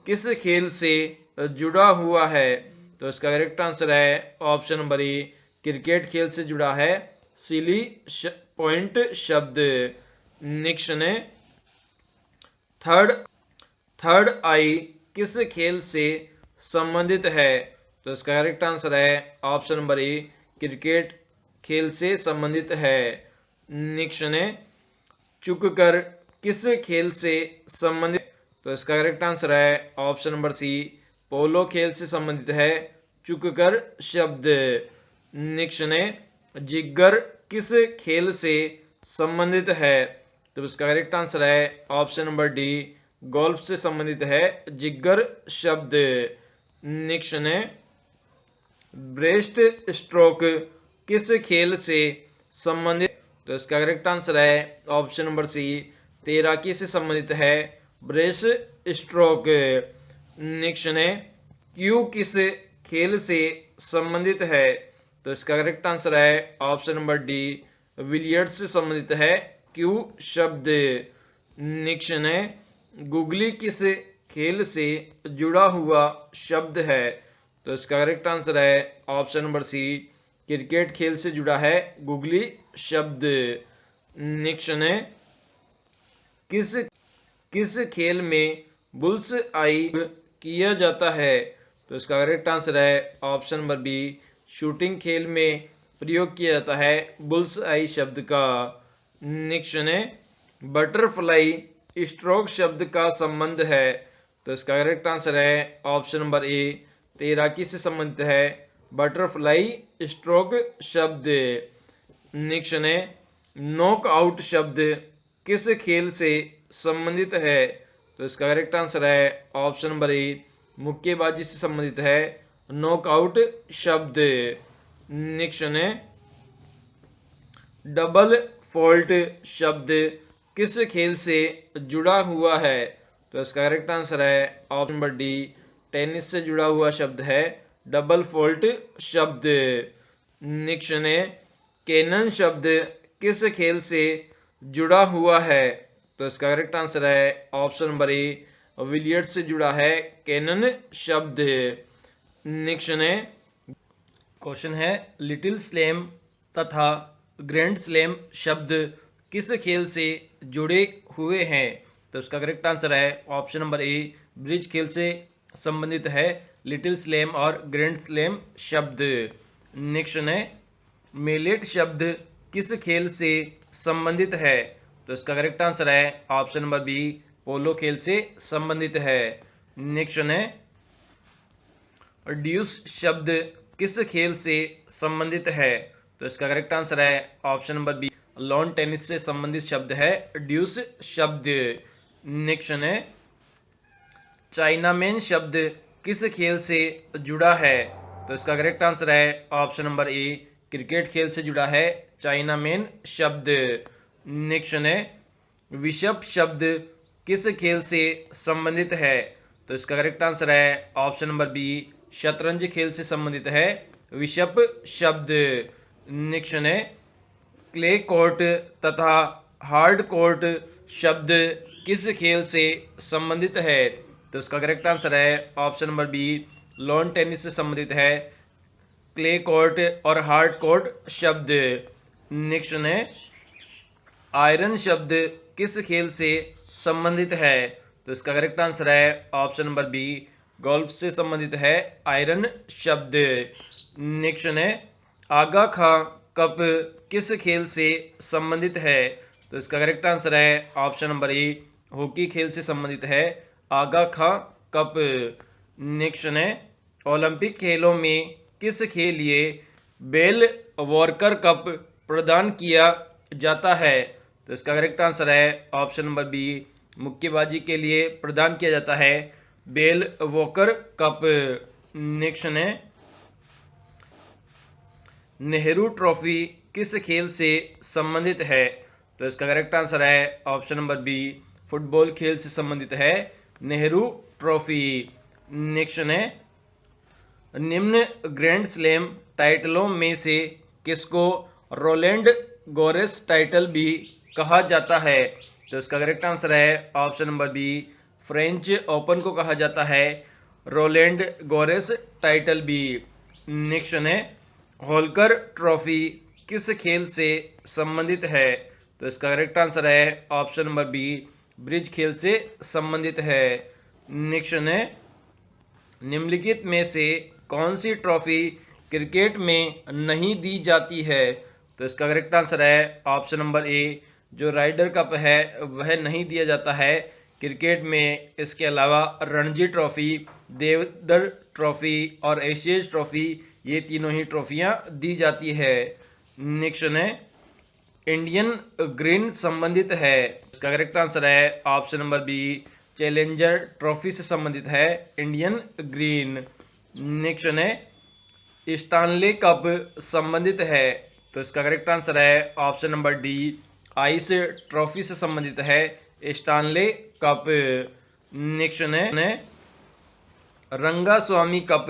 किस खेल से जुड़ा हुआ है? तो इसका करेक्ट आंसर है ऑप्शन नंबर ए, क्रिकेट खेल से जुड़ा है सिली पॉइंट शब्द। नेक्स्ट है थर्ड आई किस खेल से संबंधित है? तो इसका करेक्ट आंसर है ऑप्शन नंबर ए, क्रिकेट खेल से संबंधित है। नेक्स्ट है, चुक कर किस खेल से संबंधित? तो इसका करेक्ट आंसर है ऑप्शन नंबर सी, पोलो खेल से संबंधित है चुक कर शब्द। नेक्स्ट है, जिगर किस खेल से संबंधित है? तो इसका करेक्ट आंसर है ऑप्शन नंबर डी, गोल्फ से संबंधित है जिगर शब्द। नेक्स्ट है, ब्रेस्ट स्ट्रोक किस खेल से संबंधित? तो इसका करेक्ट आंसर है ऑप्शन नंबर सी, तैराकी से संबंधित है ब्रेस्ट स्ट्रोक। नेक्स्ट है, क्यू किस खेल से संबंधित है? तो इसका करेक्ट आंसर है ऑप्शन नंबर डी, बिलियर्ड्स से संबंधित है क्यू शब्द। नेक्स्ट है, गुगली किस खेल से जुड़ा हुआ शब्द है? तो इसका करेक्ट आंसर है ऑप्शन नंबर सी, क्रिकेट खेल से जुड़ा है गुगली शब्द। नेक्स्ट है, किस खेल में बुल्स आई किया जाता है? तो इसका करेक्ट आंसर है ऑप्शन नंबर बी, शूटिंग खेल में प्रयोग किया जाता है बुल्स आई शब्द का। नेक्स्ट है, बटरफ्लाई स्ट्रोक शब्द का संबंध है? तो इसका करेक्ट आंसर है ऑप्शन नंबर ए, तैराकी से संबंधित है बटरफ्लाई स्ट्रोक शब्द। नेक्स्ट है, नॉकआउट शब्द किस खेल से संबंधित है? तो इसका करेक्ट आंसर है ऑप्शन नंबर ए, मुक्केबाजी से संबंधित है नॉकआउट शब्द। नेक्स्ट है, डबल फॉल्ट शब्द किस खेल से जुड़ा हुआ है? तो इसका करेक्ट आंसर है ऑप्शन नंबर डी, टेनिस से जुड़ा हुआ शब्द है डबल फॉल्ट शब्द। नेक्स्ट है, कैनन शब्द किस खेल से जुड़ा हुआ है? तो इसका करेक्ट आंसर है ऑप्शन नंबर ए, बिलियर्ड्स से जुड़ा है कैनन शब्द। नेक्स्ट है, क्वेश्चन है, लिटिल स्लैम तथा ग्रैंड स्लैम शब्द किस खेल से जुड़े हुए हैं? तो इसका करेक्ट आंसर है ऑप्शन नंबर ए, ब्रिज खेल से संबंधित है लिटिल स्लैम और ग्रैंड स्लैम शब्द। नेक्स्ट है, मेलेट शब्द किस खेल से संबंधित है? तो इसका करेक्ट आंसर है ऑप्शन नंबर बी, पोलो खेल से संबंधित है। नेक्स्ट है, ड्यूस शब्द किस खेल से संबंधित है? तो इसका करेक्ट आंसर है option number B, lawn tennis से संबंधित शब्द है ड्यूस शब्द। नेक्स्ट है, चाइनामैन शब्द किस खेल से जुड़ा है? तो इसका करेक्ट आंसर है ऑप्शन नंबर ए, क्रिकेट खेल से जुड़ा है चाइनामैन शब्द। नेक्स्ट है, विशप शब्द किस खेल से संबंधित है? तो इसका करेक्ट आंसर है ऑप्शन नंबर बी, शतरंज खेल से संबंधित है विशप शब्द। नेक्स्ट है, क्ले कोर्ट तथा हार्ड कोर्ट शब्द किस खेल से संबंधित है? तो इसका करेक्ट आंसर है option number B, lawn tennis से संबंधित है क्ले कोर्ट और हार्ड कोर्ट शब्द। नेक्स्ट है, आयरन शब्द किस खेल से संबंधित है? तो इसका करेक्ट आंसर है ऑप्शन नंबर बी, गोल्फ से संबंधित है आयरन शब्द। नेक्स्ट है, आगा खां कप किस खेल से संबंधित है? तो इसका करेक्ट आंसर है ऑप्शन नंबर ए, हॉकी खेल से संबंधित है आगा खां कप। नेक्स्ट है, ओलंपिक खेलों में किस के लिए बेल वॉकर कप प्रदान किया जाता है? तो इसका करेक्ट आंसर है ऑप्शन नंबर बी, मुक्केबाजी के लिए प्रदान किया जाता है बेल वॉकर कप। नेक्स्ट है, नेहरू ट्रॉफी किस खेल से संबंधित है? तो इसका करेक्ट आंसर है ऑप्शन नंबर बी, फुटबॉल खेल से संबंधित है नेहरू ट्रॉफी। नेक्स्ट है, निम्न ग्रैंड स्लैम टाइटलों में से किसको रोलैंड गोरेस टाइटल भी कहा जाता है? तो इसका करेक्ट आंसर है option number B, French open को कहा जाता है रोलैंड गोरेस टाइटल भी। नेक्स्ट है, होल्कर ट्रॉफी किस खेल से संबंधित है? तो इसका करेक्ट आंसर है ऑप्शन नंबर बी, ब्रिज खेल से संबंधित है। नेक्स्ट है निम्नलिखित में से कौन सी ट्रॉफी क्रिकेट में नहीं दी जाती है? तो इसका करेक्ट आंसर है ऑप्शन नंबर ए, जो राइडर कप है वह नहीं दिया जाता है क्रिकेट में। इसके अलावा रणजी ट्रॉफी, देवधर ट्रॉफी और एशियज ट्रॉफी, ये तीनों ही ट्रॉफियां दी जाती है। नेक्स्ट है इंडियन ग्रीन संबंधित है? इसका करेक्ट आंसर है option number B, challenger trophy से संबंधित है इंडियन ग्रीन। नेक्स्ट है स्टानले कप संबंधित है? तो इसका करेक्ट आंसर है option number D, ice trophy से संबंधित है स्टानले कप। नेक्स्ट है रंगास्वामी कप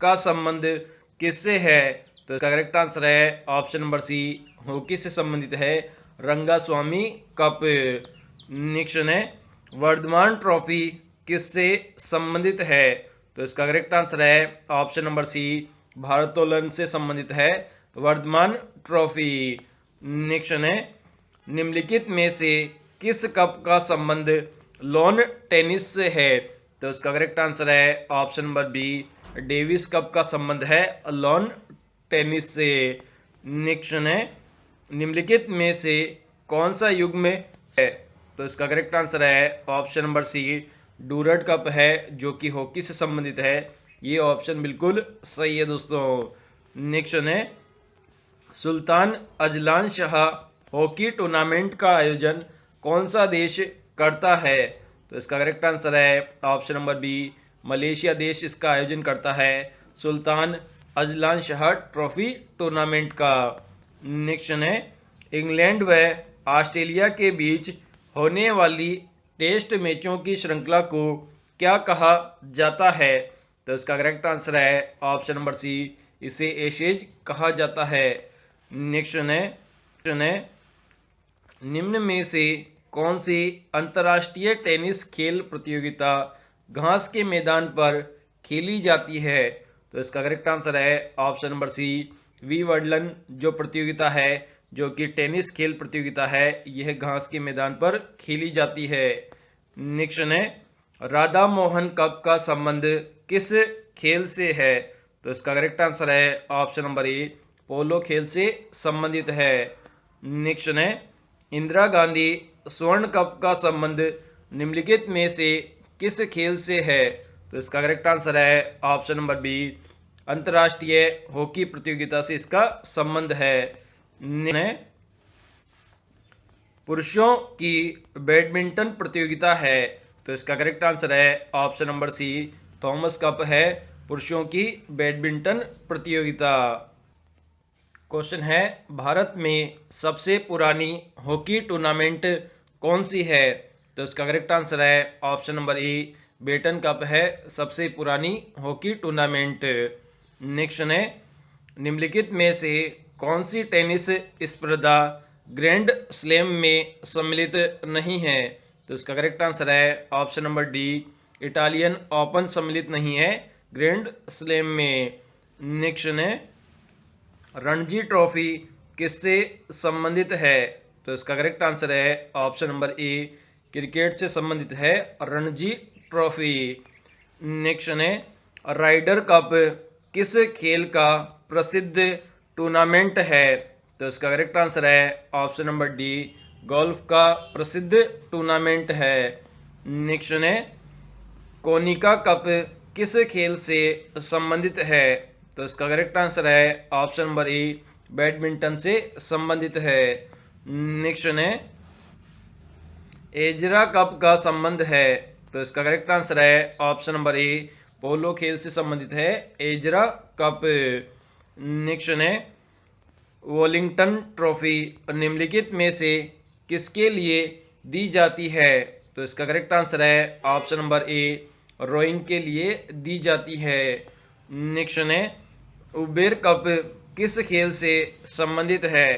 का संबंध किससे है? तो इसका करेक्ट आंसर है ऑप्शन नंबर सी, हॉकी से संबंधित है रंगास्वामी कप। नेक्स्ट है वर्धमान ट्रॉफी किससे संबंधित है? तो इसका करेक्ट आंसर है ऑप्शन नंबर सी, भारोत्तोलन से संबंधित है वर्धमान ट्रॉफी। नेक्स्ट है निम्नलिखित में से किस कप का संबंध लॉन टेनिस से है? तो इसका करेक्ट आंसर है option number B, Davis cup का संबंध है लॉन टेनिस से। नेक्स्ट है निम्नलिखित में से कौन सा युग्म है? तो इसका करेक्ट आंसर है ऑप्शन नंबर सी, डूरट कप है जो कि हॉकी से संबंधित है। ये ऑप्शन बिल्कुल सही है दोस्तों। नेक्स्ट है Sultan Azlan Shah hockey tournament का आयोजन कौन सा देश करता है? तो इसका करेक्ट आंसर है ऑप्शन नंबर बी, मलेशिया देश इसका आयोजन करता है Sultan Azlan Shah trophy tournament का। नेक्स्ट है इंग्लैंड व ऑस्ट्रेलिया के बीच होने वाली टेस्ट मैचों की श्रृंखला को क्या कहा जाता है? तो इसका करेक्ट आंसर है ऑप्शन नंबर सी, इसे एशेज कहा जाता है। नेक्स्ट है निम्न में से कौन सी अंतर्राष्ट्रीय टेनिस खेल प्रतियोगिता घास के मैदान पर खेली जाती है? तो इसका करेक्ट आंसर है ऑप्शन नंबर सी, विंबलडन जो प्रतियोगिता है, जो कि टेनिस खेल प्रतियोगिता है, यह घास के मैदान पर खेली जाती है। नेक्स्ट है राधा मोहन कप का संबंध किस खेल से है? तो इसका करेक्ट आंसर है ऑप्शन नंबर ए, पोलो खेल से संबंधित है। नेक्स्ट है इंदिरा गांधी स्वर्ण कप का संबंध निम्नलिखित में से किस खेल से है? तो इसका करेक्ट आंसर है ऑप्शन नंबर बी, अंतर्राष्ट्रीय हॉकी प्रतियोगिता से इसका संबंध है। पुरुषों की बैडमिंटन प्रतियोगिता है? तो इसका करेक्ट आंसर है option number C, Thomas cup है पुरुषों की बैडमिंटन प्रतियोगिता। क्वेश्चन है भारत में सबसे पुरानी हॉकी टूर्नामेंट कौन सी है? तो इसका करेक्ट आंसर है option number A, Beighton cup है सबसे पुरानी हॉकी टूर्नामेंट। नेक्स्ट है निम्नलिखित में से कौन सी टेनिस स्पर्धा ग्रैंड स्लैम में सम्मिलित नहीं है? तो इसका करेक्ट आंसर है option number D, Italian open सम्मिलित नहीं है ग्रैंड स्लैम में। नेक्स्ट है रणजी ट्रॉफी किससे संबंधित है? तो इसका करेक्ट आंसर है ऑप्शन नंबर ए, क्रिकेट से संबंधित है रणजी ट्रॉफी। नेक्स्ट है राइडर कप किस खेल का प्रसिद्ध टूर्नामेंट है? तो इसका करेक्ट आंसर है ऑप्शन नंबर डी, गोल्फ का प्रसिद्ध टूर्नामेंट है। नेक्स्ट है कोनिका कप किस खेल से संबंधित है? तो इसका करेक्ट आंसर है ऑप्शन नंबर ए, बैडमिंटन से संबंधित है। नेक्स्ट है एजरा कप का संबंध है? तो इसका करेक्ट आंसर है ऑप्शन नंबर ए, पोलो खेल से संबंधित है एजरा कप। नेक्स्ट है वॉलिंगटन ट्रॉफी निम्नलिखित में से किसके लिए दी जाती है? तो इसका करेक्ट आंसर है ऑप्शन नंबर ए, रोइंग के लिए दी जाती है। नेक्स्ट है उबेर कप किस खेल से संबंधित है?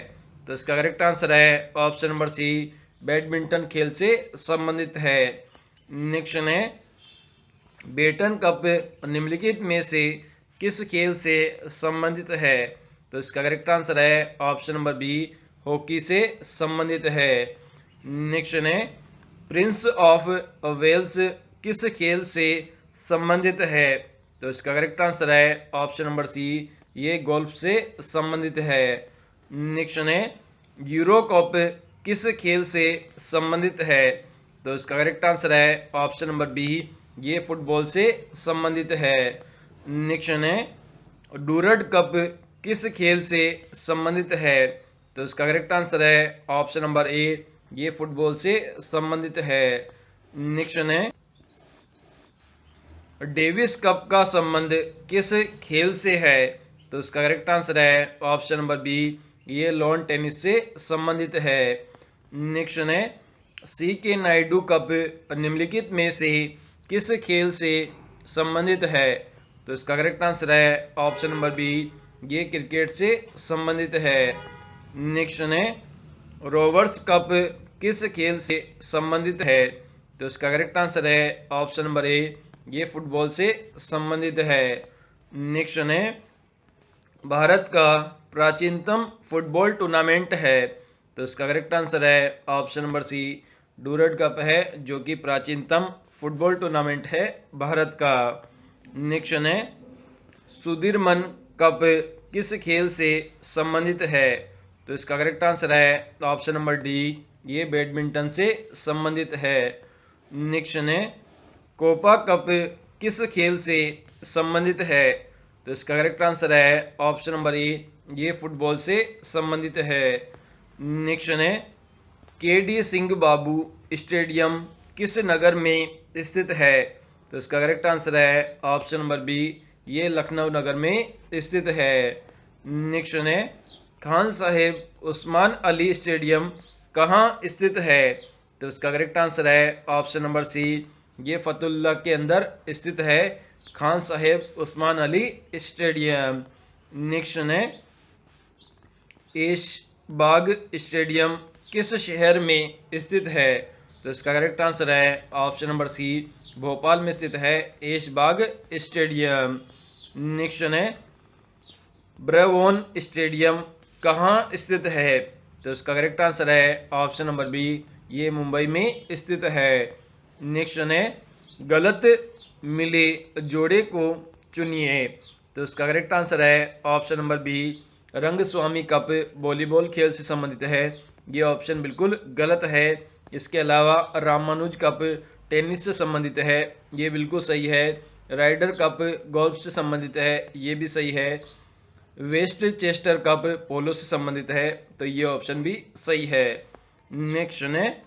तो इसका करेक्ट आंसर है ऑप्शन नंबर सी, बैडमिंटन खेल से संबंधित है। नेक्स्ट है बेटन कप निम्नलिखित में से किस खेल से संबंधित है? तो इसका करेक्ट आंसर है ऑप्शन नंबर बी, हॉकी से संबंधित है। नेक्स्ट है प्रिंस ऑफ वेल्स किस खेल से संबंधित है? तो इसका करेक्ट आंसर है ऑप्शन नंबर सी, ये गोल्फ से संबंधित है। नेक्स्ट है यूरो कप किस खेल से संबंधित है? तो इसका करेक्ट आंसर है ऑप्शन नंबर बी, ये फुटबॉल से संबंधित है। नेक्स्ट है डूरंड कप किस खेल से संबंधित है? तो इसका करेक्ट आंसर है ऑप्शन नंबर ए, ये फुटबॉल से संबंधित है। नेक्स्ट है डेविस कप का संबंध किस खेल से है? तो इसका करेक्ट आंसर है ऑप्शन नंबर बी, ये लॉन टेनिस से संबंधित है। नेक्स्ट है सी के नायडू कप निम्नलिखित में से किस खेल से संबंधित है? तो इसका करेक्ट आंसर है ऑप्शन नंबर बी, ये क्रिकेट से संबंधित है। नेक्स्ट है रोवर्स कप किस खेल से संबंधित है? तो इसका करेक्ट आंसर है ऑप्शन नंबर ए, ये फुटबॉल से संबंधित है। नेक्स्ट है भारत का प्राचीनतम फुटबॉल टूर्नामेंट है? तो इसका करेक्ट आंसर है option number C, Durand cup है, जो कि प्राचीनतम फुटबॉल टूर्नामेंट है भारत का। नेक्स्ट है सुदीरमन कप किस खेल से संबंधित है? तो इसका करेक्ट आंसर है ऑप्शन नंबर डी, ये बैडमिंटन से संबंधित है। नेक्स्ट है कोपा कप किस खेल से संबंधित है? तो इसका करेक्ट आंसर है ऑप्शन नंबर ए, ये फुटबॉल से संबंधित है। नेक्स्ट है के.डी. सिंह बाबू स्टेडियम किस नगर में स्थित है? तो इसका करेक्ट आंसर है ऑप्शन नंबर बी, ये लखनऊ नगर में स्थित है। नेक्स्ट है खान साहेब उस्मान अली स्टेडियम कहाँ स्थित है? तो इसका करेक्ट आंसर है ऑप्शन नंबर सी, ये फतुल्ला के अंदर स्थित है खान साहेब उस्मान अली स्टेडियम। नेक्स्ट है ऐशबाग स्टेडियम किस शहर में स्थित है? तो इसका करेक्ट आंसर है ऑप्शन नंबर सी, भोपाल में स्थित है ऐशबाग स्टेडियम। नेक्स्ट है ब्रेवोन स्टेडियम कहाँ स्थित है? तो इसका करेक्ट आंसर है ऑप्शन नंबर बी, ये मुंबई में स्थित है। नेक्स्ट है गलत मिले जोड़े को चुनिए। तो इसका करेक्ट आंसर है option number B, Rangaswamy cup volleyball खेल से संबंधित है, ये ऑप्शन बिल्कुल गलत है। इसके अलावा रामानुज कप टेनिस से संबंधित है, ये बिल्कुल सही है। राइडर कप गोल्फ से संबंधित है, ये भी सही है। वेस्ट चेस्टर कप पोलो से संबंधित है, तो ये ऑप्शन भी सही है। नेक्स्ट है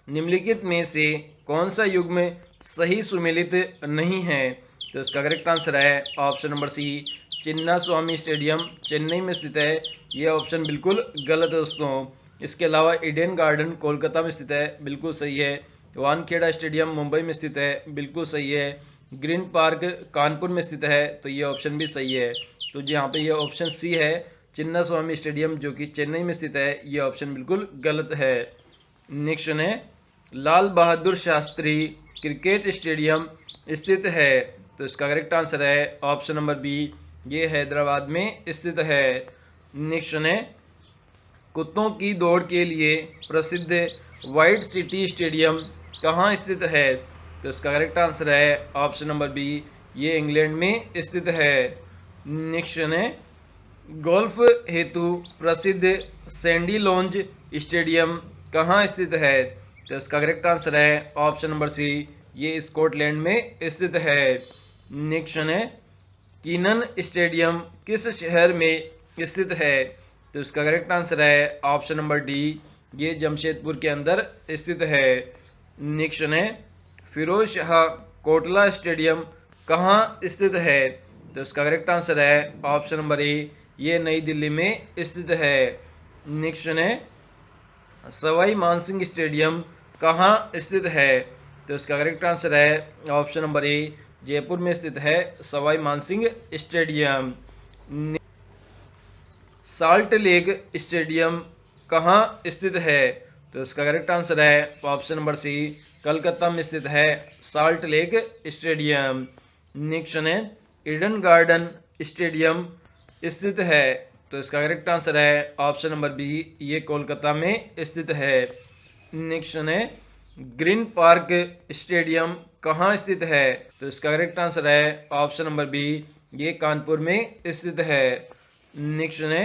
निम्नलिखित में से कौन सा युग्म सही सुमेलित नहीं है? तो इसका करेक्ट आंसर है ऑप्शन नंबर सी, चिन्ना स्वामी स्टेडियम चेन्नई में स्थित है, यह ऑप्शन बिल्कुल गलत है दोस्तों। इसके अलावा ईडन गार्डन कोलकाता में स्थित है, बिल्कुल सही है। वानखेड़ा स्टेडियम मुंबई में स्थित है, बिल्कुल सही है। ग्रीन पार्क कानपुर में स्थित है, तो ये ऑप्शन भी सही है। तो यहाँ पे ये ऑप्शन सी है, चिन्ना स्वामी स्टेडियम जो कि चेन्नई में स्थित है, ये ऑप्शन बिल्कुल गलत है। नेक्स्ट है लाल बहादुर शास्त्री क्रिकेट स्टेडियम स्थित है, तो इसका करेक्ट आंसर है ऑप्शन नंबर बी, ये हैदराबाद में स्थित है। नेक्स्ट है कुत्तों की दौड़ के लिए प्रसिद्ध वाइट सिटी स्टेडियम कहाँ स्थित है? तो इसका करेक्ट आंसर है ऑप्शन नंबर बी, ये इंग्लैंड में स्थित है। नेक्स्ट है गोल्फ हेतु प्रसिद्ध सैंडी लॉन्ज स्टेडियम कहाँ स्थित है? तो इसका करेक्ट आंसर है ऑप्शन नंबर सी, ये स्कॉटलैंड में स्थित है। नेक्स्ट है कीनन स्टेडियम किस शहर में स्थित है? तो इसका करेक्ट आंसर है ऑप्शन नंबर डी, ये जमशेदपुर के अंदर स्थित है। नेक्स्ट है फिरोज शाह कोटला स्टेडियम कहाँ स्थित है? तो इसका करेक्ट आंसर है ऑप्शन नंबर ए, ये नई दिल्ली में स्थित है। नेक्स्ट है सवाई मानसिंह स्टेडियम कहाँ स्थित है? तो इसका करेक्ट आंसर है ऑप्शन नंबर ए, जयपुर में स्थित है Sawai Mansingh stadium. Salt lake stadium कहाँ स्थित है? तो इसका करेक्ट आंसर है ऑप्शन नंबर सी, कलकत्ता में स्थित है साल्ट लेक स्टेडियम। नेक्स्ट है ईडन गार्डन स्टेडियम स्थित है, तो इसका करेक्ट आंसर है ऑप्शन नंबर बी, ये कोलकाता में स्थित है। नेक्स्ट है ग्रीन पार्क स्टेडियम कहाँ स्थित है? तो इसका करेक्ट आंसर है ऑप्शन नंबर बी, ये कानपुर में स्थित है। नेक्स्ट है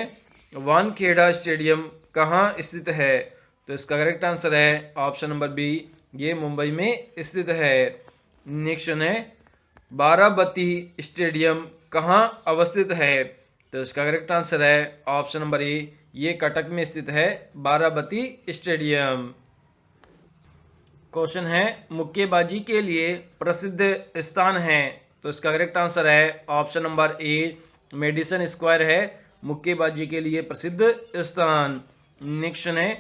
वानखेड़ा स्टेडियम कहाँ स्थित है? तो इसका करेक्ट आंसर है ऑप्शन नंबर बी, ये मुंबई में स्थित है। नेक्स्ट है बाराबती स्टेडियम कहाँ अवस्थित है? तो इसका करेक्ट आंसर है ऑप्शन नंबर ए, ये कटक में स्थित है बाराबती स्टेडियम। क्वेश्चन है मुक्केबाजी के लिए प्रसिद्ध स्थान है? तो इसका करेक्ट आंसर है ऑप्शन नंबर ए, मेडिसन स्क्वायर है मुक्केबाजी के लिए प्रसिद्ध स्थान। नेक्स्ट है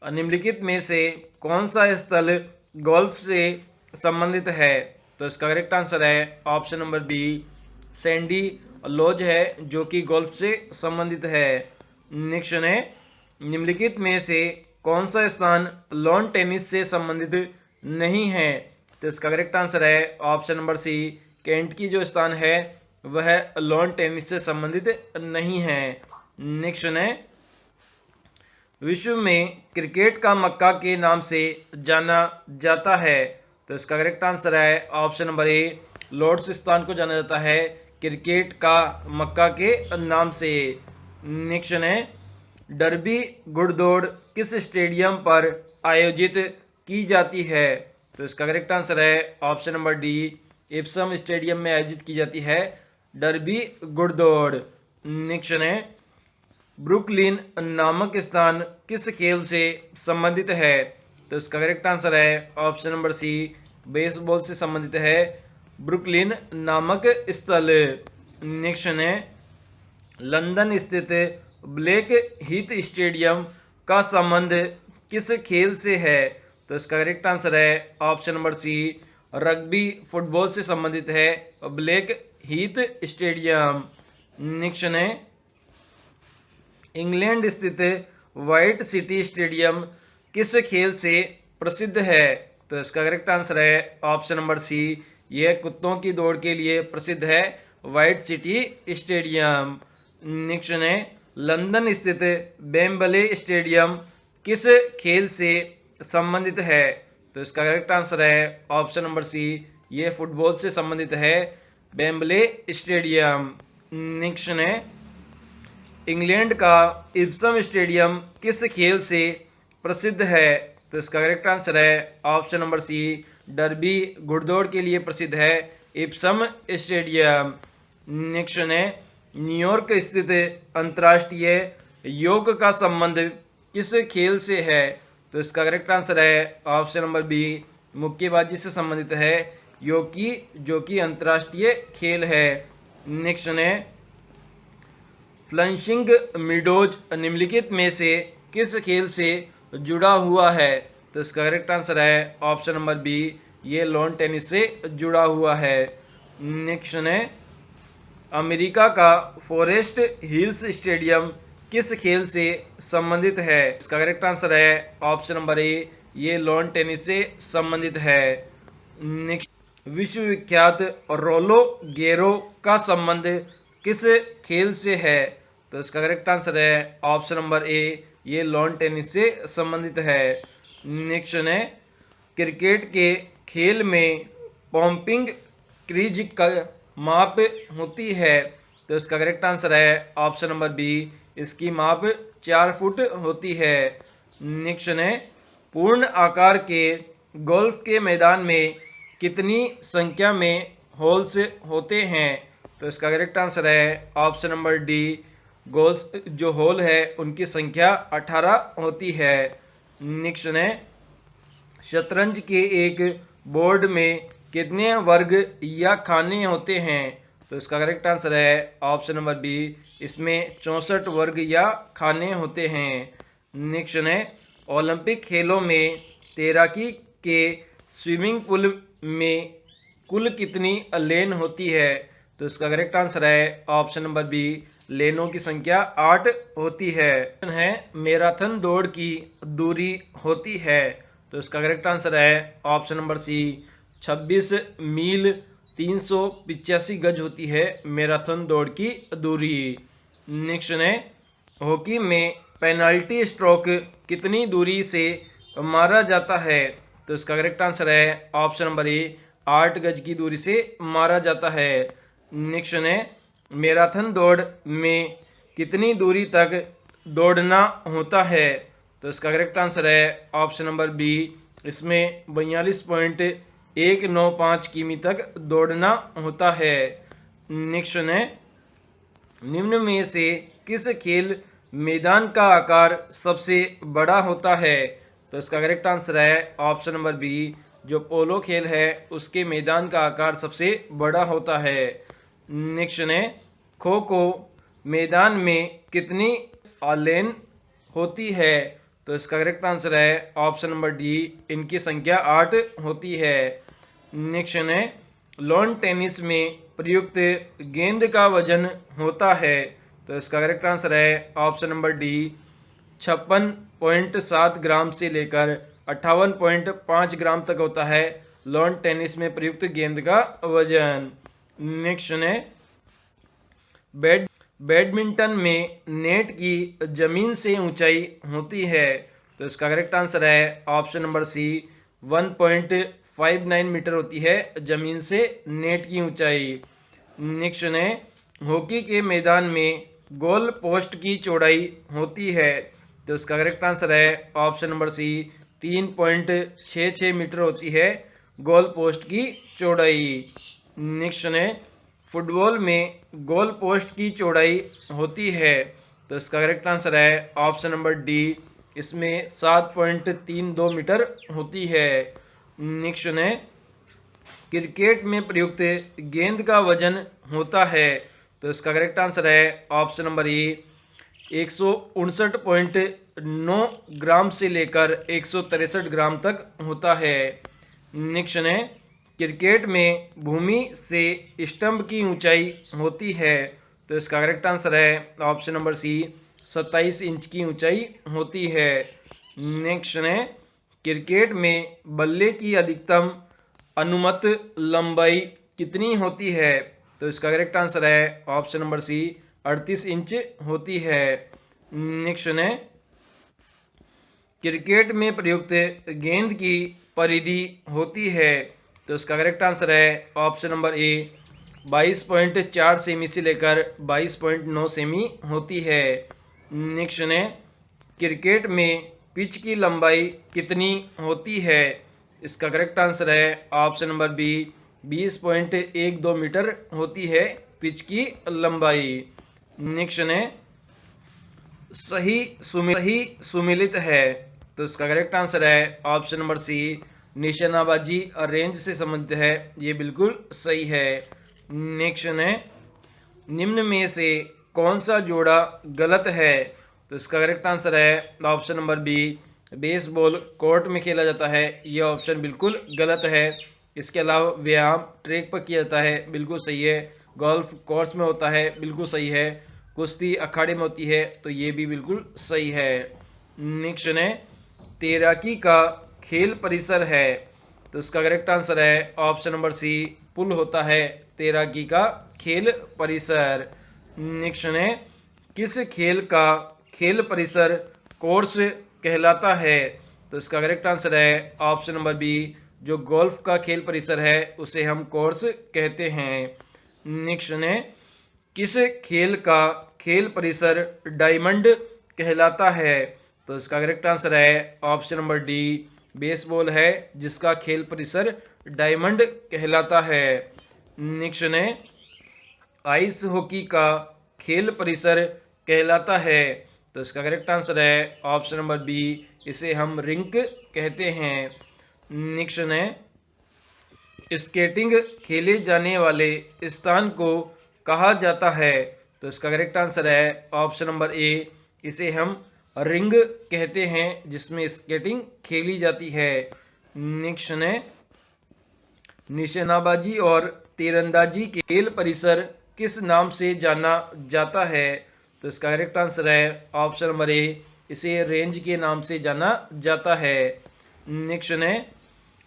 निम्नलिखित में से कौन सा स्थल गोल्फ से संबंधित है? तो इसका करेक्ट आंसर है option number B, Sandy Lodge है जो कि गोल्फ से संबंधित है। नेक्स्ट है निम्नलिखित में से कौन सा स्थान लॉन टेनिस से संबंधित नहीं है? तो इसका करेक्ट आंसर है ऑप्शन नंबर सी, कैंट की जो स्थान है वह लॉन टेनिस से संबंधित नहीं है। नेक्स्ट है विश्व में क्रिकेट का मक्का के नाम से जाना जाता है? तो इसका करेक्ट आंसर है ऑप्शन नंबर ए, लॉर्ड्स स्थान को जाना जाता है क्रिकेट का मक्का के नाम से। नेक्स्ट है डर्बी घुड़दौड़ किस स्टेडियम पर आयोजित की जाती है? तो इसका करेक्ट आंसर है option number D, Epson stadium में आयोजित की जाती है डर्बी घुड़दौड़। नेक्स्ट है ब्रुकलिन नामक स्थान किस खेल से संबंधित है? तो इसका करेक्ट आंसर है ऑप्शन नंबर सी, बेसबॉल से संबंधित है ब्रुकलिन नामक स्थल। नेक्स्ट है लंदन स्थित ब्लैक हीथ स्टेडियम का संबंध किस खेल से है? तो इसका करेक्ट आंसर है option number C, rugby football से संबंधित है ब्लैक हीथ स्टेडियम। नेक्स्ट है इंग्लैंड स्थित व्हाइट सिटी स्टेडियम किस खेल से प्रसिद्ध है? तो इसका करेक्ट आंसर है ऑप्शन नंबर सी, यह कुत्तों की दौड़ के लिए प्रसिद्ध है व्हाइट सिटी स्टेडियम। नेक्स्ट है लंदन स्थित वेम्बले स्टेडियम किस खेल से संबंधित है? तो इसका करेक्ट आंसर है ऑप्शन नंबर सी, ये फुटबॉल से संबंधित है वेम्बले स्टेडियम। नेक्स्ट है इंग्लैंड का इप्सम स्टेडियम किस खेल से प्रसिद्ध है? तो इसका करेक्ट आंसर है ऑप्शन नंबर सी, डर्बी घुड़दौड़ के लिए प्रसिद्ध है इप्सम स्टेडियम। नेक्स्ट है न्यूयॉर्क स्थित अंतर्राष्ट्रीय योग का संबंध किस खेल से है? तो इसका करेक्ट आंसर है ऑप्शन नंबर बी, मुक्केबाजी से संबंधित है योग की, जो कि अंतर्राष्ट्रीय खेल है। नेक्स्ट है फ्लशिंग मीडोज निम्नलिखित में से किस खेल से जुड़ा हुआ है? तो इसका करेक्ट आंसर है ऑप्शन नंबर बी, ये लॉन टेनिस से जुड़ा हुआ है। नेक्स्ट है अमेरिका का फॉरेस्ट हिल्स स्टेडियम किस खेल से संबंधित है? इसका करेक्ट आंसर है ऑप्शन नंबर ए, ये लॉन टेनिस से संबंधित है। नेक्स्ट विश्वविख्यात रोलो गेरो का संबंध किस खेल से है? तो इसका करेक्ट आंसर है ऑप्शन नंबर ए, ये लॉन टेनिस से संबंधित है। नेक्स्ट है क्रिकेट के खेल में पॉम्पिंग क्रीज का माप होती है? तो इसका करेक्ट आंसर है ऑप्शन नंबर बी, इसकी माप 4 फुट होती है। नेक्स्ट है पूर्ण आकार के गोल्फ के मैदान में कितनी संख्या में होल्स होते हैं? तो इसका करेक्ट आंसर है ऑप्शन नंबर डी, गोल्स जो होल है उनकी संख्या 18 होती है। नेक्स्ट है शतरंज के एक बोर्ड में कितने वर्ग या खाने होते हैं? तो इसका करेक्ट आंसर है ऑप्शन नंबर बी, इसमें 64 वर्ग या खाने होते हैं। नेक्स्ट है ओलंपिक खेलों में तैराकी के स्विमिंग पूल में कुल कितनी लेन होती है? तो इसका करेक्ट आंसर है ऑप्शन नंबर बी, लेनों की संख्या 8 होती है। मैराथन दौड़ की दूरी होती है? तो इसका करेक्ट आंसर है ऑप्शन नंबर सी, 26 मील 385 गज होती है मैराथन दौड़ की दूरी। नेक्स्ट है हॉकी में पेनल्टी स्ट्रोक कितनी दूरी से मारा जाता है? तो इसका करेक्ट आंसर है ऑप्शन नंबर ए, 8 गज की दूरी से मारा जाता है। नेक्स्ट है मैराथन दौड़ में कितनी दूरी तक दौड़ना होता है? तो इसका करेक्ट आंसर है ऑप्शन नंबर बी, इसमें 42.195 किमी तक दौड़ना होता है। नेक्स्ट है निम्न में से किस खेल मैदान का आकार सबसे बड़ा होता है? तो इसका करेक्ट आंसर है ऑप्शन नंबर बी, जो पोलो खेल है उसके मैदान का आकार सबसे बड़ा होता है। नेक्स्ट है खो खो मैदान में कितनी लेन होती है? तो इसका करेक्ट आंसर है ऑप्शन नंबर डी, इनकी संख्या 8 होती है। नेक्स्ट है लॉन टेनिस में प्रयुक्त गेंद का वजन होता है? तो इसका करेक्ट आंसर है ऑप्शन नंबर डी, 56.7 ग्राम से लेकर 58.5 ग्राम तक होता है लॉन टेनिस में प्रयुक्त गेंद का वजन। नेक्स्ट है बैडमिंटन में नेट की जमीन से ऊंचाई होती है? तो इसका करेक्ट आंसर है ऑप्शन नंबर सी, 1.59 मीटर होती है जमीन से नेट की ऊंचाई। नेक्स्ट है हॉकी के मैदान में गोल पोस्ट की चौड़ाई होती है? तो इसका करेक्ट आंसर है ऑप्शन नंबर सी, 3.66 मीटर होती है गोल पोस्ट की चौड़ाई। नेक्स्ट है फुटबॉल में गोल पोस्ट की चौड़ाई होती है? तो इसका करेक्ट आंसर है ऑप्शन नंबर डी, इसमें 7.32 मीटर होती है। नेक्स्ट है क्रिकेट में प्रयुक्त गेंद का वजन होता है? तो इसका करेक्ट आंसर है ऑप्शन नंबर ए, 159.9 ग्राम से लेकर 163 ग्राम तक होता है। नेक्स्ट है क्रिकेट में भूमि से स्टंप की ऊंचाई होती है? तो इसका करेक्ट आंसर है ऑप्शन नंबर सी, 27 इंच की ऊंचाई होती है। नेक्स्ट है क्रिकेट में बल्ले की अधिकतम अनुमत लंबाई कितनी होती है? तो इसका करेक्ट आंसर है ऑप्शन नंबर सी, 38 इंच होती है। नेक्स्ट है क्रिकेट में प्रयुक्त गेंद की परिधि होती है? तो इसका करेक्ट आंसर है ऑप्शन नंबर ए, 22.4 सेमी से लेकर 22.9 सेमी होती है। नेक्स्ट है क्रिकेट में पिच की लंबाई कितनी होती है? इसका करेक्ट आंसर है ऑप्शन नंबर बी, 20.12 मीटर होती है पिच की लंबाई। नेक्स्ट है सही सुमिलित है? तो इसका करेक्ट आंसर है ऑप्शन नंबर सी, निशानाबाजी और रेंज से संबंधित है, ये बिल्कुल सही है। नेक्स्ट है निम्न में से कौन सा जोड़ा गलत है? तो इसका करेक्ट आंसर है option number B, baseball court में खेला जाता है, यह ऑप्शन बिल्कुल गलत है। इसके अलावा व्यायाम ट्रैक पर किया जाता है, बिल्कुल सही है। गोल्फ कोर्स में होता है, बिल्कुल सही है। कुश्ती अखाड़े में होती है, तो ये भी बिल्कुल सही है। नेक्स्ट है तैराकी का खेल परिसर है? तो इसका करेक्ट आंसर है ऑप्शन नंबर सी, पुल होता है तैराकी का खेल परिसर। नेक्स्ट है किस खेल का खेल परिसर कोर्स कहलाता है? तो इसका करेक्ट आंसर है ऑप्शन नंबर बी, जो गोल्फ का खेल परिसर है उसे हम कोर्स कहते हैं। नेक्स्ट है किस खेल का खेल परिसर डायमंड कहलाता है? तो इसका करेक्ट आंसर है ऑप्शन नंबर डी, बेसबॉल है जिसका खेल परिसर डायमंड कहलाता है। नेक्स्ट है आइस हॉकी का खेल परिसर कहलाता है? तो इसका करेक्ट आंसर है ऑप्शन नंबर बी, इसे हम रिंक कहते हैं। नेक्स्ट है स्केटिंग खेले जाने वाले स्थान को कहा जाता है? तो इसका करेक्ट आंसर है ऑप्शन नंबर ए, इसे हम रिंग कहते हैं जिसमें स्केटिंग खेली जाती है। नेक्स्ट है निशानाबाजी और तीरंदाजी के खेल परिसर किस नाम से जाना जाता है? तो इसका करेक्ट आंसर है ऑप्शन नंबर ए, इसे रेंज के नाम से जाना जाता है। नेक्स्ट है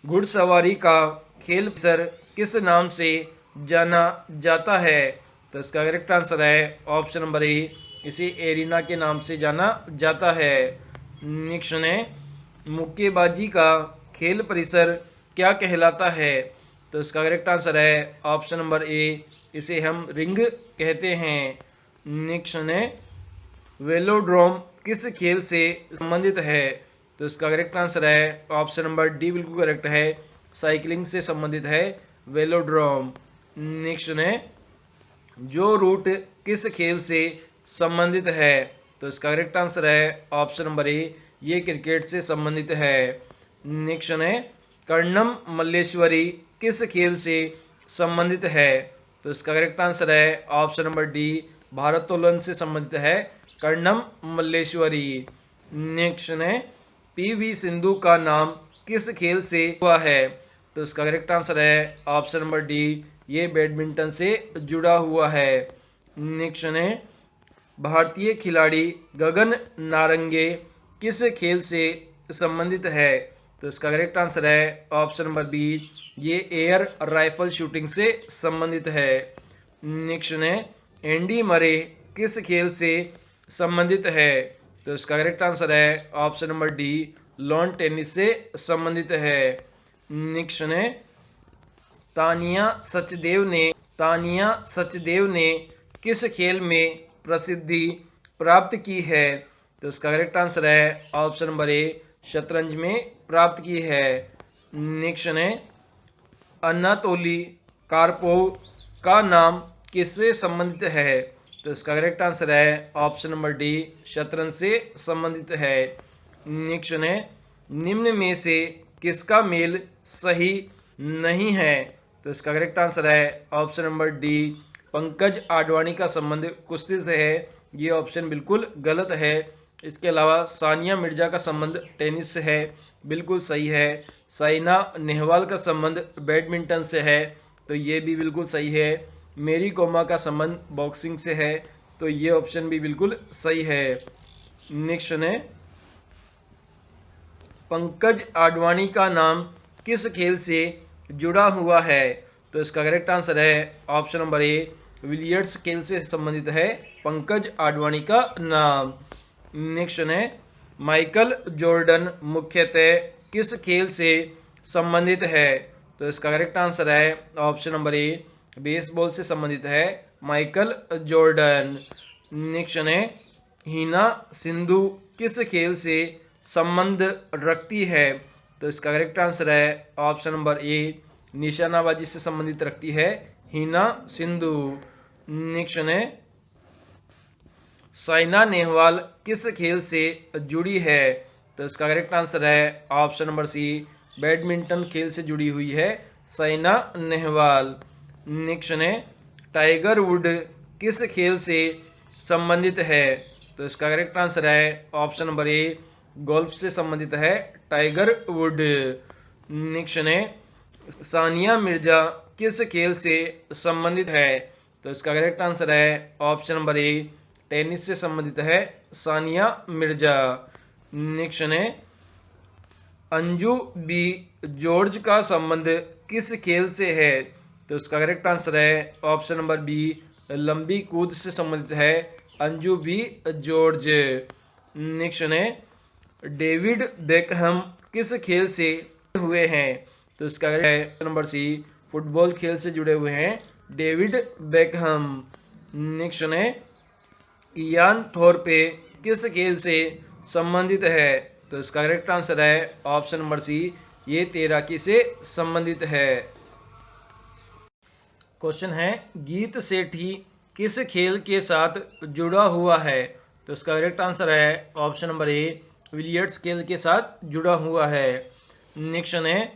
घुड़सवारी का खेल परिसर किस नाम से जाना जाता है? तो इसका करेक्ट आंसर है ऑप्शन नंबर ए, इसे एरिना के नाम से जाना जाता है। नेक्स्ट है मुक्केबाजी का खेल परिसर क्या कहलाता है? तो इसका करेक्ट आंसर है ऑप्शन नंबर ए, इसे हम रिंग कहते हैं। नेक्स्ट है वेलोड्रोम किस खेल से संबंधित है? तो इसका करेक्ट आंसर है ऑप्शन नंबर डी, बिल्कुल करेक्ट है, साइकिलिंग से संबंधित है वेलोड्रोम। नेक्स्ट है जो रूट किस खेल से संबंधित है? तो इसका करेक्ट आंसर है ऑप्शन नंबर ए, ये क्रिकेट से संबंधित है। नेक्स्ट है कर्णम मल्लेश्वरी किस खेल से संबंधित है? तो इसका करेक्ट आंसर है ऑप्शन नंबर डी, भारोत्तोलन से संबंधित है कर्णम मल्लेश्वरी। नेक्स्ट है पीवी सिंधु का नाम किस खेल से हुआ है? तो इसका करेक्ट आंसर है ऑप्शन नंबर डी, ये बैडमिंटन से जुड़ा हुआ है। नेक्स्ट है भारतीय खिलाड़ी गगन नारंगे किस खेल से संबंधित है? तो इसका करेक्ट आंसर है ऑप्शन नंबर बी, ये एयर राइफल शूटिंग से संबंधित है। नेक्स्ट है एंडी मरे किस खेल से संबंधित है? तो इसका करेक्ट आंसर है option number D, lawn tennis से संबंधित है। नेक्स्ट है तानिया सचदेव ने किस खेल में प्रसिद्धि प्राप्त की है? तो इसका करेक्ट आंसर है ऑप्शन नंबर ए, शतरंज में प्राप्त की है। नेक्स्ट है अनातोली कार्पोव का नाम किससे संबंधित है? तो इसका करेक्ट आंसर है ऑप्शन नंबर डी, शतरंज से संबंधित है। नेक्स्ट है निम्न में से किसका मेल सही नहीं है? तो इसका करेक्ट आंसर है option number D, Pankaj Advani का संबंध कुश्ती से है, ये ऑप्शन बिल्कुल गलत है। इसके अलावा सानिया मिर्जा का संबंध टेनिस से है, बिल्कुल सही है। साइना नेहवाल का संबंध बैडमिंटन से है, तो ये भी बिल्कुल सही है। मेरी कोमा का संबंध बॉक्सिंग से है, तो ये ऑप्शन भी बिल्कुल सही है। नेक्स्ट है पंकज आडवाणी का नाम किस खेल से जुड़ा हुआ है? तो इसका करेक्ट आंसर है ऑप्शन नंबर ए, विलियर्ड्स खेल से संबंधित है पंकज आडवाणी का नाम। नेक्स्ट है माइकल जॉर्डन मुख्यतः किस खेल से संबंधित है? तो इसका करेक्ट आंसर है ऑप्शन नंबर ए, बेसबॉल से संबंधित है माइकल जॉर्डन। नेक्स्ट है हिना सिंधु किस खेल से संबंध रखती है? तो इसका करेक्ट आंसर है ऑप्शन नंबर ए, निशानाबाजी से संबंधित रखती है हिना सिंधु। नेक्स्ट है साइना नेहवाल किस खेल से जुड़ी है? तो इसका करेक्ट आंसर है ऑप्शन नंबर सी, बैडमिंटन खेल से जुड़ी हुई है साइना नेहवाल। नेक्स्ट है टाइगर वुड किस खेल से संबंधित है? तो इसका करेक्ट आंसर है ऑप्शन नंबर ए, गोल्फ से संबंधित है टाइगर वुड। नेक्स्ट है सानिया मिर्जा किस खेल से संबंधित है? तो इसका करेक्ट आंसर है ऑप्शन नंबर ए, टेनिस से संबंधित है सानिया मिर्जा। नेक्स्ट है अंजू बी जॉर्ज का संबंध किस खेल से है? तो इसका करेक्ट आंसर है ऑप्शन नंबर बी, लंबी कूद से संबंधित है अंजू बी जॉर्ज। नेक्स्ट है डेविड बेकहम किस खेल से हुए हैं? तो इसका है नंबर सी, फुटबॉल खेल से जुड़े हुए हैं डेविड बेकहम। नेक्स्ट है इयान थोरपे किस खेल से संबंधित है? तो इसका करेक्ट आंसर है ऑप्शन नंबर सी, ये तैराकी से संबंधित है। क्वेश्चन है गीत सेठी किस खेल के साथ जुड़ा हुआ है? तो इसका करेक्ट आंसर है ऑप्शन नंबर ए, विलियर्ड्स खेल के साथ जुड़ा हुआ है। नेक्स्ट है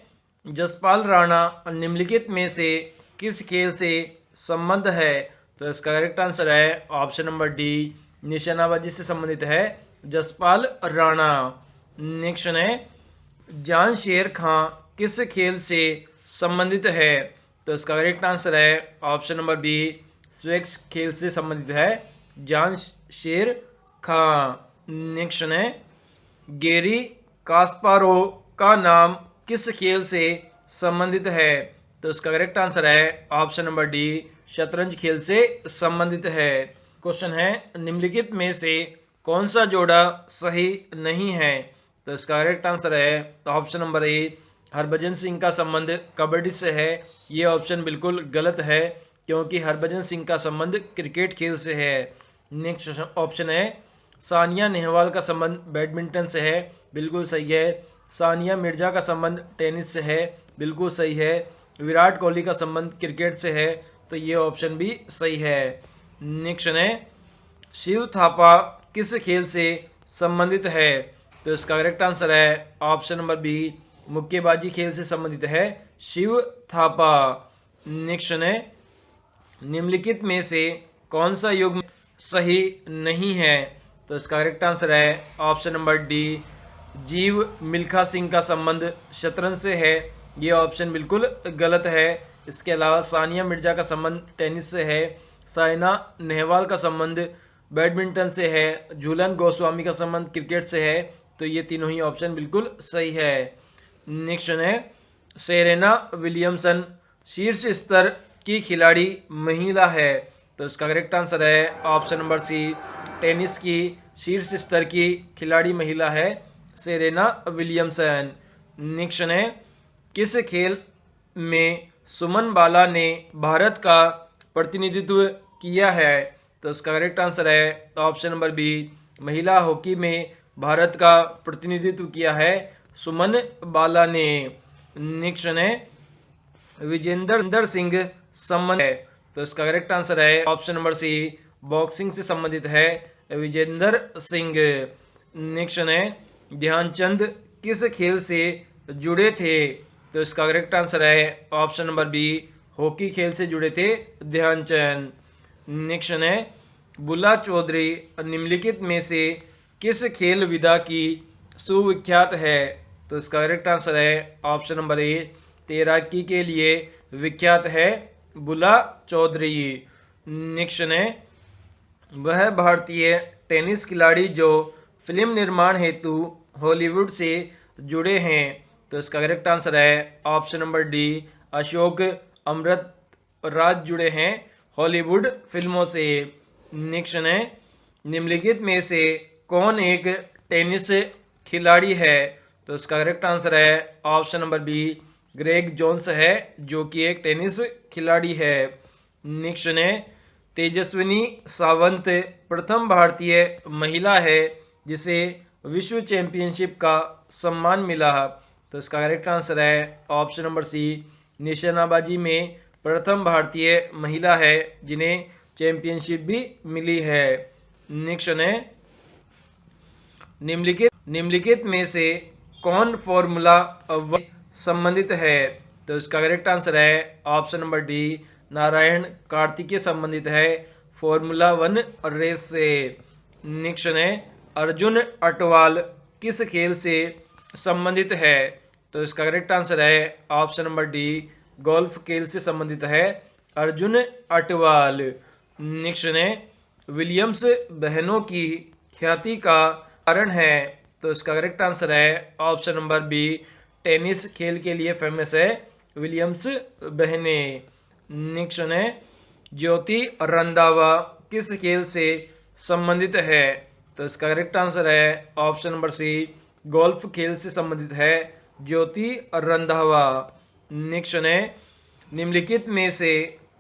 जसपाल राणा निम्नलिखित में से किस खेल से संबंध है? तो इसका करेक्ट आंसर है ऑप्शन नंबर डी, निशानाबाजी से संबंधित है जसपाल राणा। नेक्स्ट है जान शेर खां किस खेल से संबंधित है? तो इसका करेक्ट आंसर है ऑप्शन नंबर बी, स्वेक्स खेल से संबंधित है जान शेर खां। नेक्स्ट है गेरी कास्पारोव का नाम किस खेल से संबंधित है? तो इसका करेक्ट आंसर है ऑप्शन नंबर डी, शतरंज खेल से संबंधित है। क्वेश्चन है निम्नलिखित में से कौन सा जोड़ा सही नहीं है? तो इसका करेक्ट आंसर है ऑप्शन नंबर ए, हरभजन सिंह का संबंध कबड्डी से है। ये ऑप्शन बिल्कुल गलत है, क्योंकि हरभजन सिंह का संबंध क्रिकेट खेल से है। नेक्स्ट ऑप्शन है सानिया नेहवाल का संबंध बैडमिंटन से है। बिल्कुल सही है। सानिया मिर्जा का संबंध टेनिस से है। बिल्कुल सही है। विराट कोहली का संबंध क्रिकेट से है, तो ये ऑप्शन भी सही है। नेक्स्ट है शिव थापा किस खेल से संबंधित है? तो इसका करेक्ट आंसर है ऑप्शन नंबर बी, मुक्केबाजी खेल से संबंधित है शिव थापा। नेक्स्ट है निम्नलिखित में से कौन सा युग्म सही नहीं है? तो इसका करेक्ट आंसर है ऑप्शन नंबर डी, जीव मिल्खा सिंह का संबंध शतरंज से है। ये ऑप्शन बिल्कुल गलत है। इसके अलावा सानिया मिर्जा का संबंध टेनिस से है। साइना नेहवाल का संबंध बैडमिंटन से है। झूलन गोस्वामी का संबंध क्रिकेट से है। तो ये तीनों ही ऑप्शन बिल्कुल सही है। नेक्स्ट है सेरेना विलियमसन शीर्ष स्तर की खिलाड़ी महिला है। तो इसका करेक्ट आंसर है ऑप्शन नंबर सी, टेनिस की शीर्ष स्तर की खिलाड़ी महिला है सेरेना विलियमसन। नेक्स्ट है किस खेल में सुमन बाला ने भारत का प्रतिनिधित्व किया है? तो इसका करेक्ट आंसर है ऑप्शन नंबर बी, महिला हॉकी में भारत का प्रतिनिधित्व किया है सुमन बाला ने। नेक्स्ट है विजेंदर सिंह संबंध है। तो इसका करेक्ट आंसर है ऑप्शन नंबर सी, बॉक्सिंग से संबंधित है विजेंदर सिंह। नेक्स्ट है ध्यानचंद किस खेल से जुड़े थे? तो इसका करेक्ट आंसर है ऑप्शन नंबर बी, हॉकी खेल से जुड़े थे ध्यानचंद। नेक्स्ट है बुला चौधरी निम्नलिखित में से किस खेल विधा की सुविख्यात है? तो इसका करेक्ट आंसर है ऑप्शन नंबर ए, तैराकी के लिए विख्यात है बुला चौधरी। नेक्स्ट है वह भारतीय टेनिस खिलाड़ी जो फिल्म निर्माण हेतु हॉलीवुड से जुड़े हैं। तो इसका करेक्ट आंसर है option number D, Ashok Amrit Raj जुड़े हैं हॉलीवुड फिल्मों से। नेक्स्ट है निम्नलिखित में से कौन एक टेनिस खिलाड़ी है? तो इसका करेक्ट आंसर है option number B, Greg Jones है, जो कि एक टेनिस खिलाड़ी है। नेक्स्ट है तेजस्विनी सावंत प्रथम भारतीय महिला है जिसे विश्व चैंपियनशिप का सम्मान मिला। तो इसका करेक्ट आंसर है ऑप्शन नंबर सी, निशानाबाजी में प्रथम भारतीय महिला है जिन्हें चैंपियनशिप भी मिली है। नेक्स्ट है निम्नलिखित में से कौन फॉर्मूला वन संबंधित है? तो इसका करेक्ट आंसर है option number D, Narayan Kartikeya संबंधित है फॉर्मूला वन रेस से। नेक्स्ट है अर्जुन अटवाल किस खेल से संबंधित है? तो इसका करेक्ट आंसर है ऑप्शन नंबर डी, गोल्फ खेल से संबंधित है अर्जुन अटवाल। नेक्स्ट है विलियम्स बहनों की ख्याति का कारण है। तो इसका करेक्ट आंसर है ऑप्शन नंबर बी, टेनिस खेल के लिए फेमस है विलियम्स बहनें। नेक्स्ट है ज्योति रंधावा किस खेल से संबंधित है? तो इसका करेक्ट आंसर है ऑप्शन नंबर सी, गोल्फ खेल से संबंधित है ज्योति रंधावा। नेक्स्ट है निम्नलिखित में से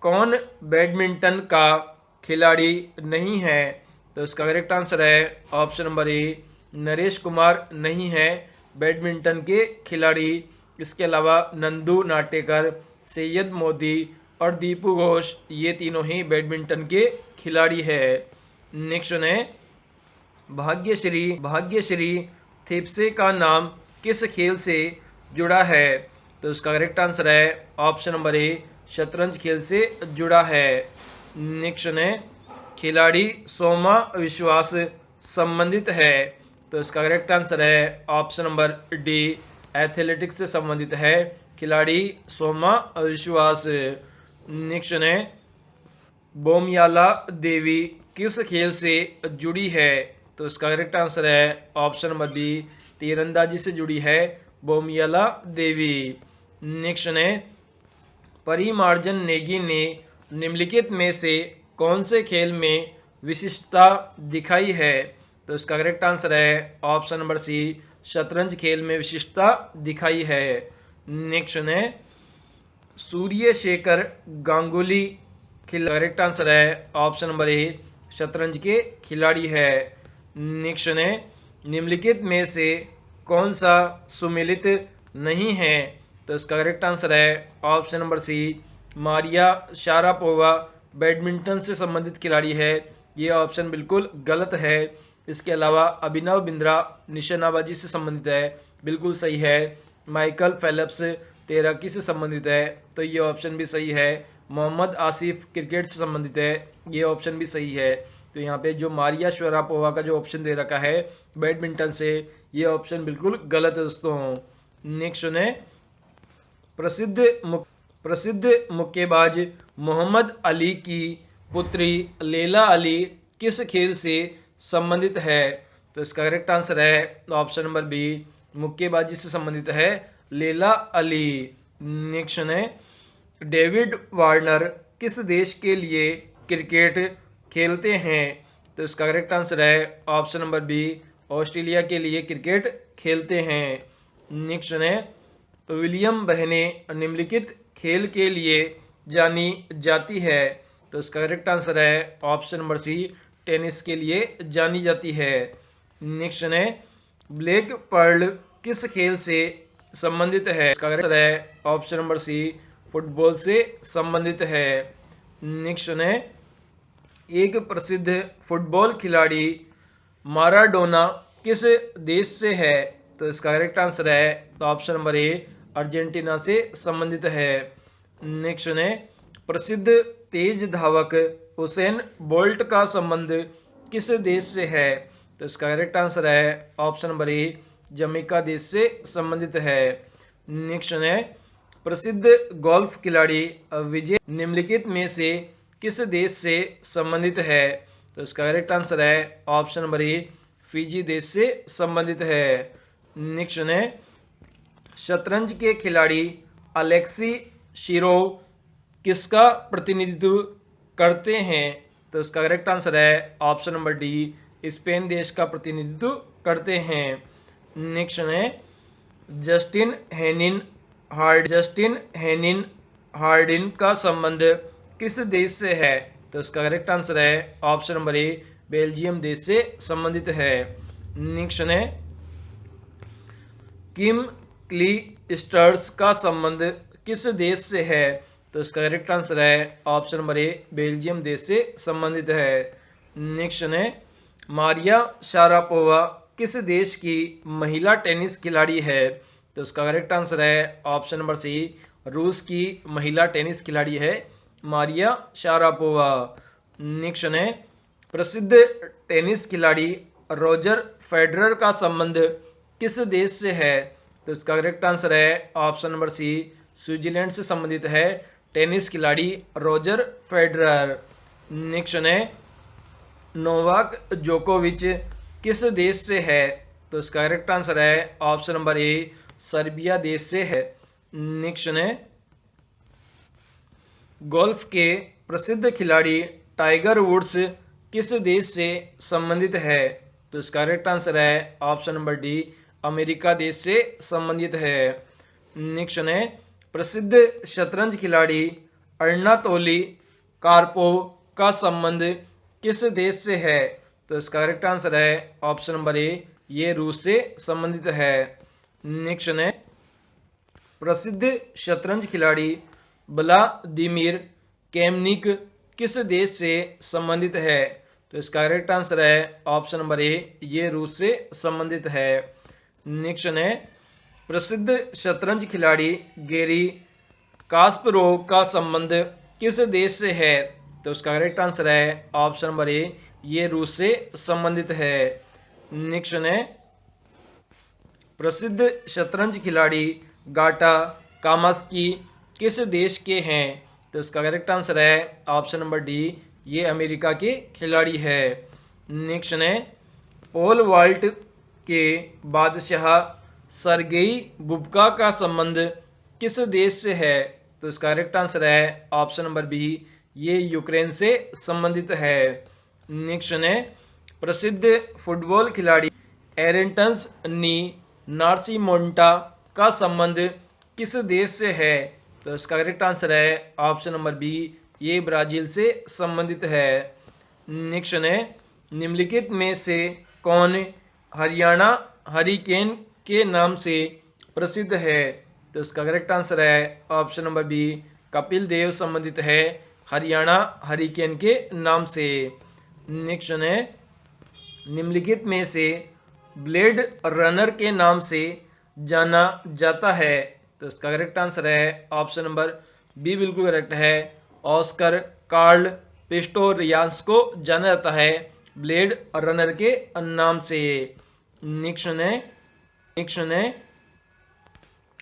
कौन बैडमिंटन का खिलाड़ी नहीं है? तो इसका करेक्ट आंसर है ऑप्शन नंबर ए, नरेश कुमार नहीं है बैडमिंटन के खिलाड़ी। इसके अलावा नंदू नाटेकर, सैयद मोदी और दीपू घोष ये तीनों ही बैडमिंटन के खिलाड़ी है। नेक्स्ट है भाग्यश्री थिप्से का नाम किस खेल से जुड़ा है? तो इसका करेक्ट आंसर है ऑप्शन नंबर ए, शतरंज खेल से जुड़ा है। नेक्स्ट है खिलाड़ी सोमा विश्वास संबंधित है। तो इसका करेक्ट आंसर है ऑप्शन नंबर डी, एथलेटिक्स से संबंधित है खिलाड़ी सोमा विश्वास। नेक्स्ट है बोमयाला देवी किस खेल से जुड़ी है? तो इसका करेक्ट आंसर है ऑप्शन नंबर बी, तीरंदाजी से जुड़ी है बोमयाला देवी। नेक्स्ट है परिमार्जन नेगी ने निम्नलिखित में से कौन से खेल में विशिष्टता दिखाई है? तो इसका करेक्ट आंसर है ऑप्शन नंबर सी, शतरंज खेल में विशिष्टता दिखाई है। नेक्स्ट है सूर्य शेखर गांगुली करेक्ट आंसर है ऑप्शन नंबर ए शतरंज के खिलाड़ी है। नेक्स्ट है निम्नलिखित में से कौन सा सुमेलित नहीं है, तो इसका करेक्ट आंसर है option number C Maria Sharapova badminton से संबंधित खिलाड़ी है। ये ऑप्शन बिल्कुल गलत है। इसके अलावा अभिनव बिंद्रा निशानाबाजी से संबंधित है, बिल्कुल सही है। माइकल फेलिप्स तैराकी से संबंधित है, तो ये ऑप्शन भी सही है। मोहम्मद आसिफ क्रिकेट से संबंधित है, ये ऑप्शन भी सही है। तो यहाँ पे जो मारिया शारापोवा का जो ऑप्शन दे रखा है बैडमिंटन से, ये ऑप्शन बिल्कुल गलत है दोस्तों। नेक्स्ट है प्रसिद्ध मुक्केबाज मोहम्मद अली की पुत्री लैला अली किस खेल से संबंधित है, तो इसका करेक्ट आंसर है ऑप्शन नंबर बी मुक्केबाजी से संबंधित है लैला अली। नेक्स्ट है डेविड वार्नर किस देश के लिए क्रिकेट खेलते हैं, तो इसका करेक्ट आंसर है ऑप्शन नंबर बी ऑस्ट्रेलिया के लिए क्रिकेट खेलते हैं। नेक्स्ट है विलियम बहने निम्नलिखित खेल के लिए जानी जाती है, तो इसका करेक्ट आंसर है ऑप्शन नंबर सी टेनिस के लिए जानी जाती है। नेक्स्ट है ब्लैक पर्ल किस खेल से संबंधित है, इसका करेक्ट आंसर है ऑप्शन नंबर सी फुटबॉल से संबंधित है। नेक्स्ट है एक प्रसिद्ध फुटबॉल खिलाड़ी माराडोना किस देश से है, तो इसका करेक्ट आंसर है ऑप्शन नंबर ए अर्जेंटीना से संबंधित है। नेक्स्ट है प्रसिद्ध तेज धावक हुसैन बोल्ट का संबंध किस देश से है, तो इसका करेक्ट आंसर है ऑप्शन नंबर ए जमैका देश से संबंधित है। नेक्स्ट है प्रसिद्ध गोल्फ खिलाड़ी विजय निम्नलिखित में से किस देश से संबंधित है, तो इसका करेक्ट आंसर है ऑप्शन नंबर ए फिजी देश से संबंधित है। नेक्स्ट है शतरंज के खिलाड़ी अलेक्सी शिरोव किसका प्रतिनिधित्व करते हैं, तो इसका करेक्ट आंसर है ऑप्शन नंबर डी स्पेन देश का प्रतिनिधित्व करते हैं। नेक्स्ट है जस्टिन हेनिन हार्डिन का संबंध किस देश से है, तो इसका करेक्ट आंसर है ऑप्शन नंबर ए बेल्जियम देश से संबंधित है। नेक्स्ट है किम क्लीस्टर्स का संबंध किस देश से है, तो इसका करेक्ट आंसर है ऑप्शन नंबर ए बेल्जियम देश से संबंधित है। नेक्स्ट है मारिया शारापोवा किस देश की महिला टेनिस खिलाड़ी है, तो इसका करेक्ट आंसर है ऑप्शन नंबर सी रूस की महिला टेनिस खिलाड़ी है मारिया शारापोवा। नेक्स्ट है प्रसिद्ध टेनिस खिलाड़ी रोजर फेडरर का संबंध किस देश से है, तो इसका करेक्ट आंसर है ऑप्शन नंबर सी स्विट्जरलैंड से संबंधित है टेनिस खिलाड़ी रोजर फेडरर। नेक्स्ट है नोवाक जोकोविच किस देश से है, तो इसका करेक्ट आंसर है ऑप्शन नंबर ए सर्बिया देश से है। नेक्स्ट है गोल्फ के प्रसिद्ध खिलाड़ी टाइगर वुड्स किस देश से संबंधित है, तो इसका करेक्ट आंसर है ऑप्शन नंबर डी अमेरिका देश से संबंधित है। नेक्स्ट है प्रसिद्ध शतरंज खिलाड़ी अर्नातोली कार्पोव का संबंध किस देश से है, तो इसका करेक्ट आंसर है ऑप्शन नंबर ए ये रूस से संबंधित है। नेक्स्ट है प्रसिद्ध शतरंज खिलाड़ी व्लादिमीर कैमनिक किस देश से संबंधित है, तो इसका करेक्ट आंसर है ऑप्शन नंबर ए ये रूस से संबंधित है। नेक्स्ट है प्रसिद्ध शतरंज खिलाड़ी गैरी कास्परोव का संबंध किस देश से है, तो उसका करेक्ट आंसर है ऑप्शन नंबर ए ये रूस से संबंधित है। नेक्स्ट है प्रसिद्ध शतरंज खिलाड़ी गाटा कामस्की किस देश के हैं, तो इसका करेक्ट आंसर है ऑप्शन नंबर डी ये अमेरिका के खिलाड़ी है। नेक्स्ट है पोल वाल्ट के बादशाह सरगेई बुबका का संबंध किस देश से है, तो इसका करेक्ट आंसर है ऑप्शन नंबर बी ये यूक्रेन से संबंधित है। नेक्स्ट है प्रसिद्ध फुटबॉल खिलाड़ी एरेंटस नी नार्सिमोंटा का संबंध किस देश से है? तो इसका करेक्ट आंसर है ऑप्शन नंबर बी, ये ब्राजील से संबंधित है। नेक्स्ट है, निम्नलिखित में से कौन हरियाणा हरिकेन के नाम से प्रसिद्ध है? तो इसका करेक्ट आंसर है option number B, Kapil Dev संबंधित है हरियाणा हरिकेन के नाम से। नेक्स्ट है, निम्नलिखित में से ब्लेड रनर के नाम से जाना जाता है? तो इसका करेक्ट आंसर है ऑप्शन नंबर बी, बिल्कुल करेक्ट है। ऑस्कर कार्ल पिस्टोरियास को जाना जाता है ब्लेड रनर के नाम से। नेक्स्ट है,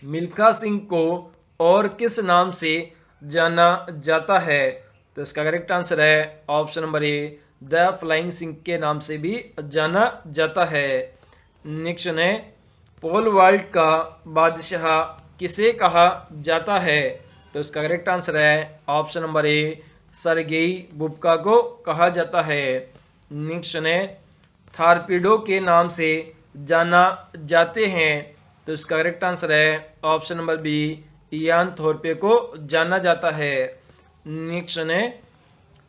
मिल्खा सिंह को और किस नाम से जाना जाता है? तो इसका करेक्ट आंसर है option number A, the flying Singh के नाम से भी जाना जाता है। नेक्स्ट है, पोल वाल्ट का बादशाह किसे कहा जाता है? तो इसका करेक्ट आंसर है option number A, Sergei Bubka को कहा जाता है। नेक्स्ट है, थारपीडो के नाम से जाना जाते हैं? तो इसका करेक्ट आंसर है ऑप्शन नंबर बी, इयान थोरपे को जाना जाता है। नेक्स्ट है,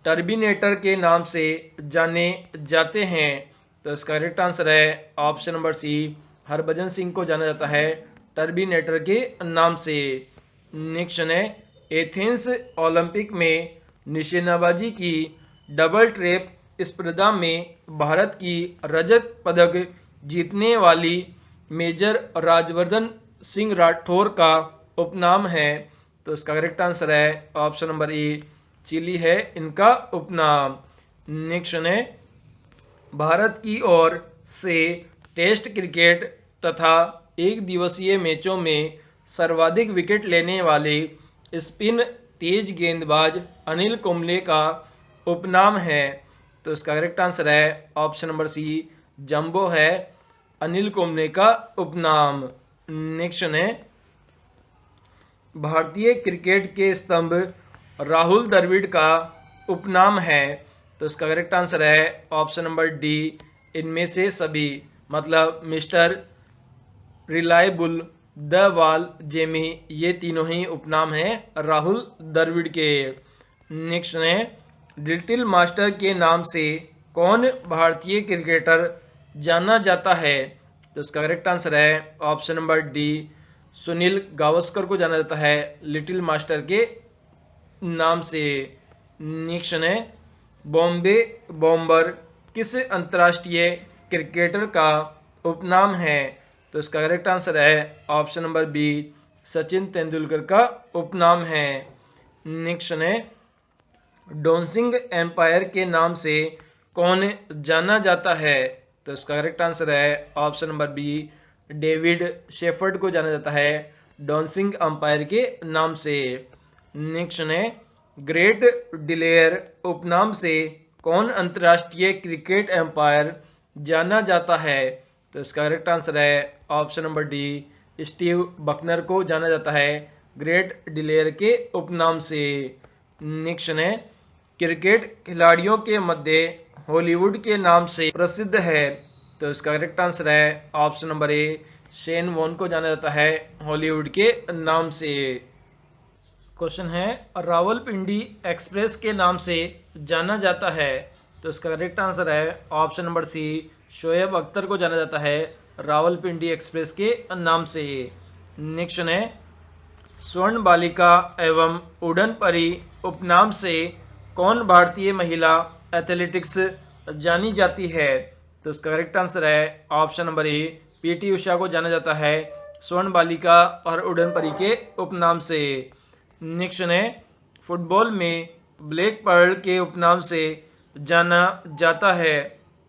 टर्बिनेटर के नाम से जाने जाते हैं? तो इसका करेक्ट आंसर है option number C, Harbhajan Singh को जाना जाता है टर्बिनेटर के नाम से। नेक्स्ट है, एथेंस ओलंपिक में निशानेबाजी की डबल ट्रैप स्पर्धा में भारत की रजत पदक जीतने वाली मेजर राजवर्धन सिंह राठौर का उपनाम है? तो इसका करेक्ट आंसर है ऑप्शन नंबर ए, चिली है इनका उपनाम। नेक्स्ट है, भारत की ओर से टेस्ट क्रिकेट तथा एक दिवसीय मैचों में सर्वाधिक विकेट लेने वाले स्पिन तेज गेंदबाज अनिल कुंबले का उपनाम है? तो इसका करेक्ट आंसर है ऑप्शन नंबर सी, जंबो है अनिल कुंबले का उपनाम। नेक्स्ट है, भारतीय क्रिकेट के स्तंभ राहुल द्रविड़ का उपनाम है? तो इसका करेक्ट आंसर है ऑप्शन नंबर डी, इनमें से सभी, मतलब मिस्टर रिलायबल, द वाल, जेमी, ये तीनों ही उपनाम हैं राहुल द्रविड़ के। नेक्स्ट है, लिटिल मास्टर के नाम से कौन भारतीय क्रिकेटर जाना जाता है? तो इसका करेक्ट आंसर है option number D, Sunil Gavaskar को जाना जाता है लिटिल मास्टर के नाम से। नेक्स्ट है, बॉम्बे बॉम्बर किस अंतर्राष्ट्रीय क्रिकेटर का उपनाम है? तो इसका करेक्ट आंसर है option number B, Sachin Tendulkar का उपनाम है। नेक्स्ट है, डॉन्सिंग एम्पायर के नाम से कौन जाना जाता है? तो इसका करेक्ट आंसर है option number B, David Shepherd को जाना जाता है डॉन्सिंग एम्पायर के नाम से। नेक्स्ट है, ग्रेट डिलेयर उपनाम से कौन अंतर्राष्ट्रीय क्रिकेट एम्पायर जाना जाता है? तो इसका करेक्ट आंसर है option number D, Steve Bucknor को जाना जाता है ग्रेट डिलेयर के उपनाम से। नेक्स्ट है, क्रिकेट खिलाड़ियों के मध्य हॉलीवुड के नाम से प्रसिद्ध है? तो इसका करेक्ट आंसर है ऑप्शन नंबर ए, शेन वॉन को जाना जाता है हॉलीवुड के नाम से। क्वेश्चन है, रावलपिंडी एक्सप्रेस के नाम से जाना जाता है? तो इसका करेक्ट आंसर है option number C, Shoaib Akhtar को जाना जाता है रावलपिंडी एक्सप्रेस के नाम से। नेक्स्ट है, स्वर्ण बालिका एवं उड़न परी उपनाम से कौन भारतीय महिला एथलेटिक्स जानी जाती है? तो इसका करेक्ट आंसर है ऑप्शन नंबर ए, पीटी उषा को जाना जाता है स्वर्ण बालिका और उड़न परी के उपनाम से। नेक्स्ट है, फुटबॉल में ब्लैक पर्ल के उपनाम से जाना जाता है?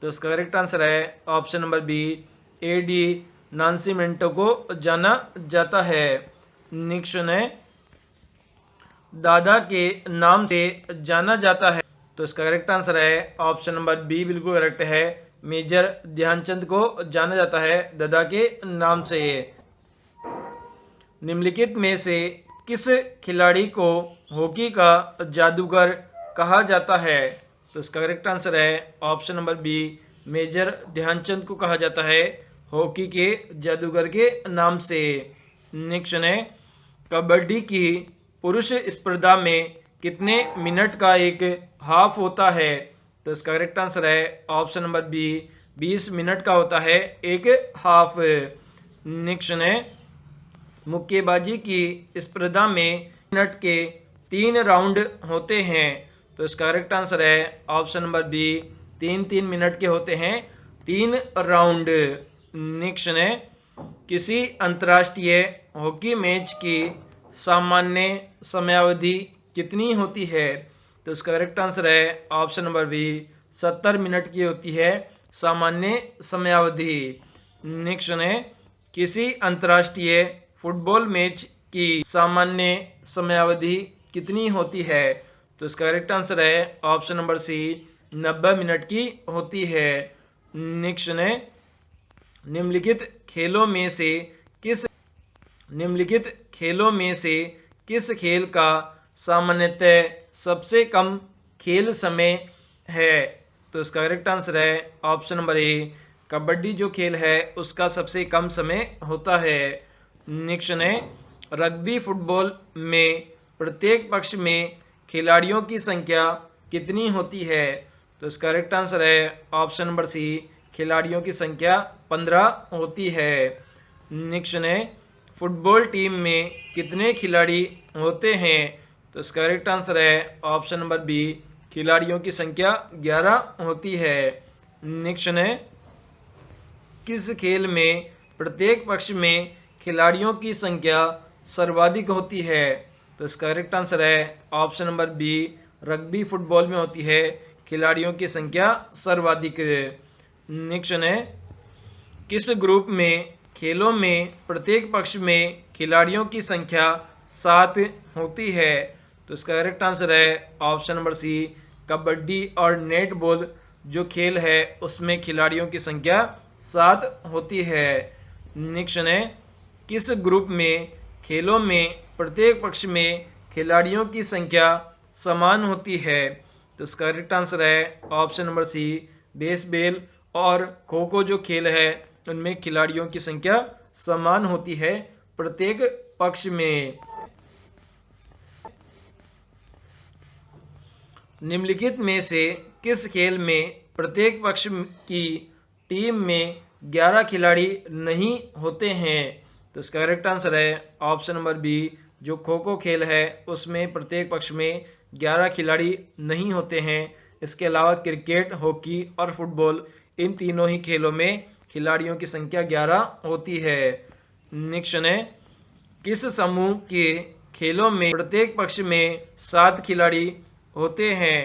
तो इसका करेक्ट आंसर है option number B, Edi Nascimento को जाना जाता है। नेक्स्ट है, दादा के नाम से जाना जाता है? तो इसका करेक्ट आंसर है ऑप्शन नंबर बी, बिल्कुल करेक्ट है, मेजर ध्यानचंद को जाना जाता है दादा के नाम से। निम्नलिखित में से किस खिलाड़ी को हॉकी का जादूगर कहा जाता है? तो इसका करेक्ट आंसर है option number B, major Dhyanchand को कहा जाता है हॉकी के जादूगर के नाम से। नेक्स्ट है, कबड्डी की पुरुष स्पर्धा में कितने मिनट का एक हाफ होता है? तो इसका करेक्ट आंसर है ऑप्शन नंबर बी, 20 मिनट का होता है एक हाफ। नेक्स्ट है, मुक्केबाजी की स्पर्धा में मिनट के 3 राउंड होते हैं। तो इसका करेक्ट आंसर है ऑप्शन नंबर बी, 3-3 मिनट के होते हैं 3 राउंड। नेक्स्ट है, किसी अंतर्राष्ट्रीय हॉकी मैच की सामान्य समयावधि कितनी होती है? तो इसका करेक्ट आंसर है ऑप्शन नंबर बी, 70 मिनट की होती है सामान्य समयावधि। नेक्स्ट है, किसी अंतर्राष्ट्रीय फुटबॉल मैच की सामान्य समयावधि कितनी होती है? तो इसका करेक्ट आंसर है ऑप्शन नंबर सी, 90 मिनट की होती है। नेक्स्ट है, निम्नलिखित खेलों में से किस खेल का सामान्यतः सबसे कम खेल समय है? तो इसका करेक्ट आंसर है ऑप्शन नंबर ए, कबड्डी जो खेल है उसका सबसे कम समय होता है। नेक्स्ट है, रग्बी फुटबॉल में प्रत्येक पक्ष में खिलाड़ियों की संख्या कितनी होती है? तो इसका करेक्ट आंसर है ऑप्शन नंबर सी, खिलाड़ियों की संख्या 15 होती है। नेक्स्ट है, फुटबॉल टीम में कितने खिलाड़ी होते हैं? तो इसका करेक्ट आंसर है ऑप्शन नंबर बी, खिलाड़ियों की संख्या 11 होती है। नेक्स्ट है, किस खेल में प्रत्येक पक्ष में खिलाड़ियों की संख्या सर्वाधिक होती है? तो इसका करेक्ट आंसर है option number B, rugby football में होती है खिलाड़ियों की संख्या सर्वाधिक। नेक्स्ट है, किस ग्रुप में खेलों में प्रत्येक पक्ष में खिलाड़ियों की संख्या 7 होती है? तो इसका करेक्ट आंसर है ऑप्शन नंबर सी, कबड्डी और नेटबॉल जो खेल है उसमें खिलाड़ियों की संख्या 7 होती है। नेक्स्ट है, किस ग्रुप में खेलों में प्रत्येक पक्ष में खिलाड़ियों की संख्या समान होती है? तो इसका करेक्ट आंसर है ऑप्शन नंबर सी, बेसबॉल और खो खो जो खेल है उनमें खिलाड़ियों की संख्या समान होती है प्रत्येक पक्ष में। निम्नलिखित में से किस खेल में प्रत्येक पक्ष की टीम में 11 खिलाड़ी नहीं होते हैं? तो इसका करेक्ट आंसर है ऑप्शन नंबर बी, जो खो खो खेल है उसमें प्रत्येक पक्ष में 11 खिलाड़ी नहीं होते हैं। इसके अलावा क्रिकेट, हॉकी और फुटबॉल इन तीनों ही खेलों में खिलाड़ियों की संख्या 11 होती है। नेक्स्ट है, किस समूह के खेलों में प्रत्येक पक्ष में 7 खिलाड़ी होते हैं?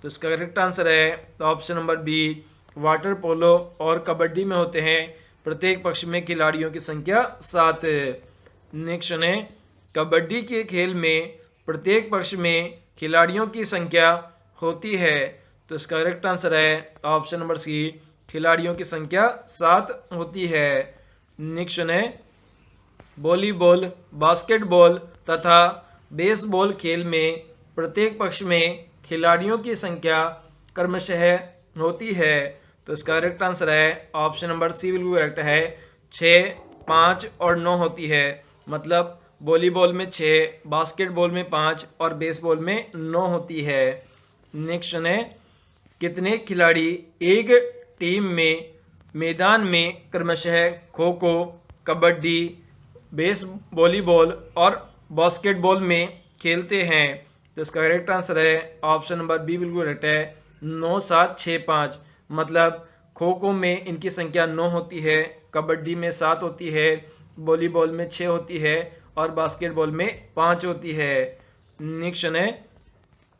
तो इसका करेक्ट आंसर है option number B, water polo और कबड्डी में होते हैं प्रत्येक पक्ष में खिलाड़ियों की संख्या 7। नेक्स्ट है, कबड्डी के खेल में प्रत्येक पक्ष में खिलाड़ियों की संख्या होती है। तो इसका करेक्ट आंसर है ऑप्शन नंबर सी, खिलाड़ियों की संख्या 7 होती है। नेक्स्ट है, वॉलीबॉल, बास्केटबॉल तथा बेसबॉल खेल में प्रत्येक पक्ष में खिलाड़ियों की संख्या क्रमशः होती है। तो इसका करेक्ट आंसर है ऑप्शन नंबर सी बिल्कुल करेक्ट है, 6, 5 और 9 होती है। मतलब वॉलीबॉल में 6, बास्केटबॉल में 5 और बेसबॉल में 9 होती है। नेक्स्ट है, कितने खिलाड़ी एक टीम में मैदान में क्रमशः खो खो, कबड्डी, वॉलीबॉल और बास्केटबॉल में खेलते हैं? तो इसका करेक्ट आंसर है ऑप्शन नंबर बी बिल्कुल करेक्ट है, 9, 7, 6, 5। मतलब खो खो में इनकी संख्या 9 होती है, कबड्डी में 7 होती है, वॉलीबॉल में 6 होती है और बास्केटबॉल में 5 होती है। नेक्स्ट है,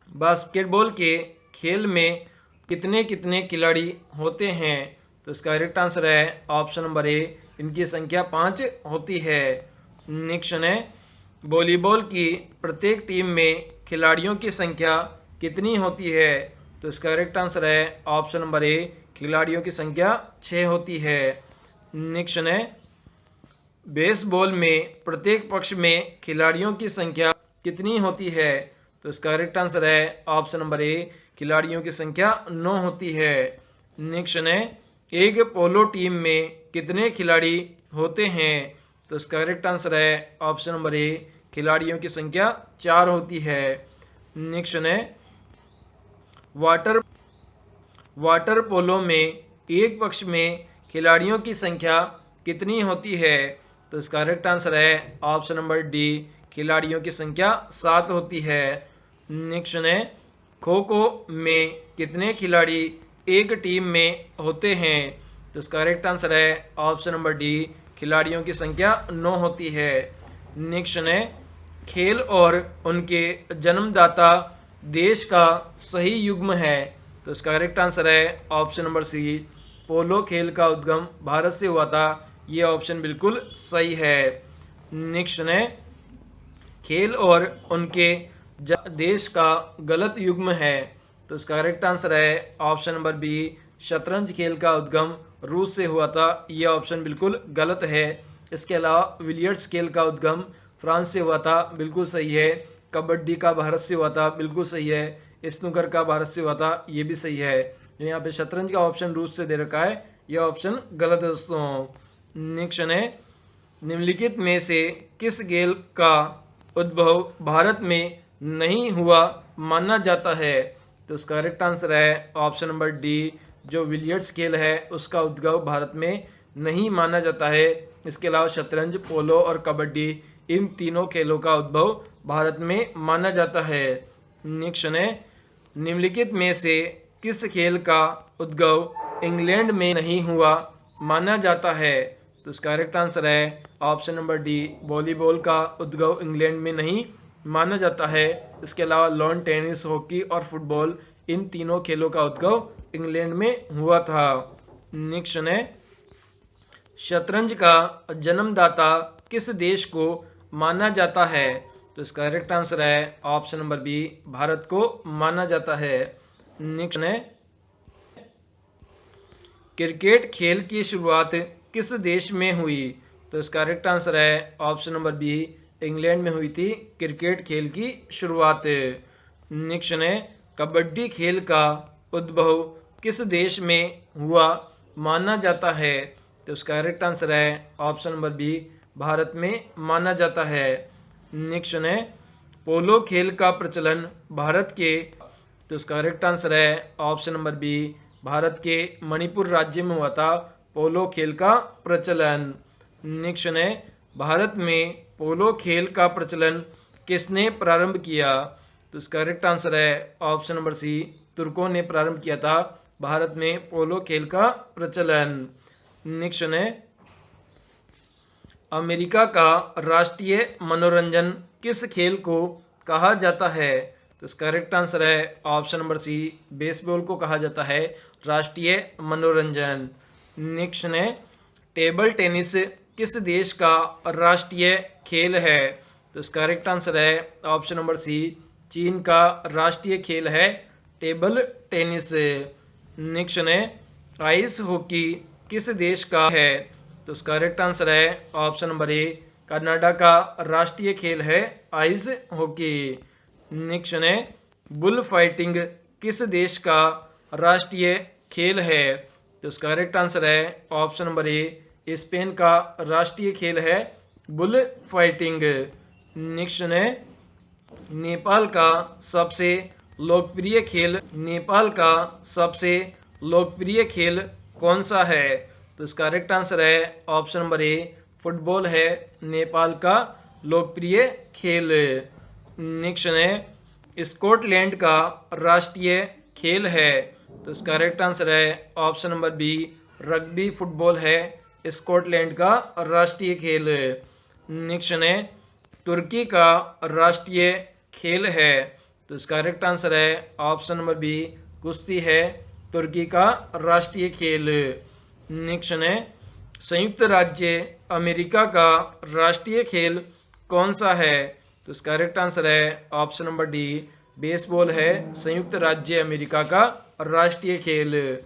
बास्केटबॉल के खेल में कितने कितने खिलाड़ी होते हैं? तो इसका करेक्ट आंसर है ऑप्शन नंबर ए, इनकी संख्या 5 होती है। नेक्स्ट है, वॉलीबॉल की प्रत्येक टीम में खिलाड़ियों की संख्या कितनी होती है? तो इसका करेक्ट आंसर है ऑप्शन नंबर ए, खिलाड़ियों की संख्या 6 होती है। नेक्स्ट है, बेसबॉल में प्रत्येक पक्ष में खिलाड़ियों की संख्या कितनी होती है? तो इसका करेक्ट आंसर है ऑप्शन नंबर ए, खिलाड़ियों की संख्या 9 होती है। नेक्स्ट है, एक पोलो टीम में कितने खिलाड़ी होते हैं? तो इसका करेक्ट आंसर है ऑप्शन नंबर ए, खिलाड़ियों की संख्या 4 होती है। नेक्स्ट है वाटर पोलो में एक पक्ष में खिलाड़ियों की संख्या कितनी होती है? तो इसका करेक्ट आंसर है ऑप्शन नंबर डी, खिलाड़ियों की संख्या 7 होती है। नेक्स्ट है खो खो में कितने खिलाड़ी एक टीम में होते हैं? तो इसका करेक्ट आंसर है ऑप्शन नंबर डी, खिलाड़ियों की संख्या 9 होती है। नेक्स्ट है खेल और उनके जन्मदाता देश का सही युग्म है? तो इसका करेक्ट आंसर है ऑप्शन नंबर सी, पोलो खेल का उद्गम भारत से हुआ था। ये ऑप्शन बिल्कुल सही है। नेक्स्ट है खेल और उनके देश का गलत युग्म है? तो इसका करेक्ट आंसर है ऑप्शन नंबर बी, शतरंज खेल का उद्गम रूस से हुआ था। यह ऑप्शन बिल्कुल गलत है। इसके अलावा विलियर्ड्स खेल का उद्गम फ्रांस से हुआ था, बिल्कुल सही है। कबड्डी का भारत से हुआ था, बिल्कुल सही है। स्नूकर का भारत से हुआ था, ये भी सही है। जो यहाँ पे शतरंज का ऑप्शन रूस से दे रखा है, यह ऑप्शन गलत है दोस्तों। नेक्स्ट है निम्नलिखित में से किस खेल का उद्भव भारत में नहीं हुआ माना जाता है? तो इसका करेक्ट आंसर है ऑप्शन नंबर डी, जो विलियर्ड्स खेल है उसका उद्भव भारत में नहीं माना जाता है। इसके अलावा शतरंज, पोलो और कबड्डी, इन तीनों खेलों का उद्भव भारत में माना जाता है। नेक्स्ट है निम्नलिखित में से किस खेल का उद्भव इंग्लैंड में नहीं हुआ माना जाता है? तो इसका करेक्ट आंसर है ऑप्शन नंबर डी, वॉलीबॉल का उद्भव इंग्लैंड में नहीं माना जाता है। इसके अलावा लॉन टेनिस, हॉकी और फुटबॉल, इन तीनों खेलों का उद्भव इंग्लैंड में हुआ था। नेक्स्ट है शतरंज का जन्मदाता किस देश को माना जाता है? तो इसका करेक्ट आंसर है ऑप्शन नंबर बी, भारत को माना जाता है। नेक्स्ट है क्रिकेट खेल की शुरुआत किस देश में हुई? तो इसका करेक्ट आंसर है ऑप्शन नंबर बी, इंग्लैंड में हुई थी क्रिकेट खेल की शुरुआत। नेक्स्ट है कबड्डी खेल का उद्भव किस देश में हुआ माना जाता है? तो इसका करेक्ट आंसर है ऑप्शन नंबर बी, भारत में माना जाता है। नेक्स्ट है पोलो खेल का प्रचलन भारत के, तो इसका करेक्ट आंसर है ऑप्शन नंबर बी, भारत के मणिपुर राज्य में हुआ था पोलो खेल का प्रचलन। नेक्स्ट है भारत में पोलो खेल का प्रचलन किसने प्रारंभ किया? तो इसका करेक्ट आंसर है ऑप्शन नंबर सी, तुर्कों ने प्रारंभ किया था भारत में पोलो खेल का प्रचलन। नेक्स्ट है अमेरिका का राष्ट्रीय मनोरंजन किस खेल को कहा जाता है? तो इसका करेक्ट आंसर है ऑप्शन नंबर सी, बेसबॉल को कहा जाता है राष्ट्रीय मनोरंजन। नेक्स्ट है टेबल टेनिस किस देश का राष्ट्रीय खेल है? तो इसका करेक्ट आंसर है ऑप्शन नंबर सी, चीन का राष्ट्रीय खेल है टेबल टेनिस। नेक्स्ट है आइस हॉकी किस देश का है? तो इसका करेक्ट आंसर है ऑप्शन नंबर ए, कनाडा का राष्ट्रीय खेल है आइस हॉकी। नेक्स्ट है बुल फाइटिंग किस देश का राष्ट्रीय खेल है? तो इसका करेक्ट आंसर है ऑप्शन नंबर ए, स्पेन का राष्ट्रीय खेल है बुल फाइटिंग। नेक्स्ट है नेपाल का सबसे लोकप्रिय खेल कौन सा है? तो इसका करेक्ट आंसर है ऑप्शन नंबर ए, फुटबॉल है नेपाल का लोकप्रिय खेल। नेक्स्ट है स्कॉटलैंड का राष्ट्रीय खेल है? तो इसका करेक्ट आंसर है option number B, rugby football है स्कॉटलैंड का राष्ट्रीय खेल। नेक्स्ट है तुर्की का राष्ट्रीय खेल है? तो इसका करेक्ट आंसर है ऑप्शन नंबर बी, कुश्ती है तुर्की का राष्ट्रीय खेल। नेक्स्ट है संयुक्त राज्य अमेरिका का राष्ट्रीय खेल कौन सा है? तो इसका करेक्ट आंसर है ऑप्शन नंबर डी, बेसबॉल है संयुक्त राज्य अमेरिका का राष्ट्रीय खेल।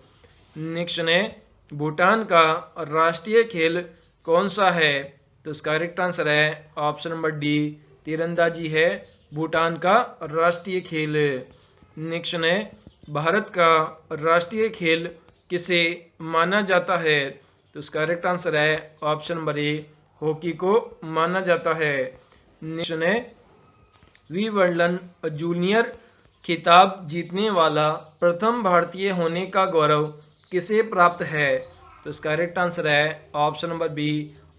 नेक्स्ट है भूटान का राष्ट्रीय खेल कौन सा है? तो इसका करेक्ट आंसर है ऑप्शन नंबर डी, तीरंदाजी है भूटान का राष्ट्रीय खेल। नेक्स्ट है भारत का राष्ट्रीय खेल किसे माना जाता है? तो इसका करेक्ट आंसर है ऑप्शन नंबर ए, हॉकी को माना जाता है। नेक्स्ट है विंबलडन जूनियर खिताब जीतने वाला प्रथम भारतीय होने का गौरव किसे प्राप्त है? तो इसका करेक्ट आंसर है option number B,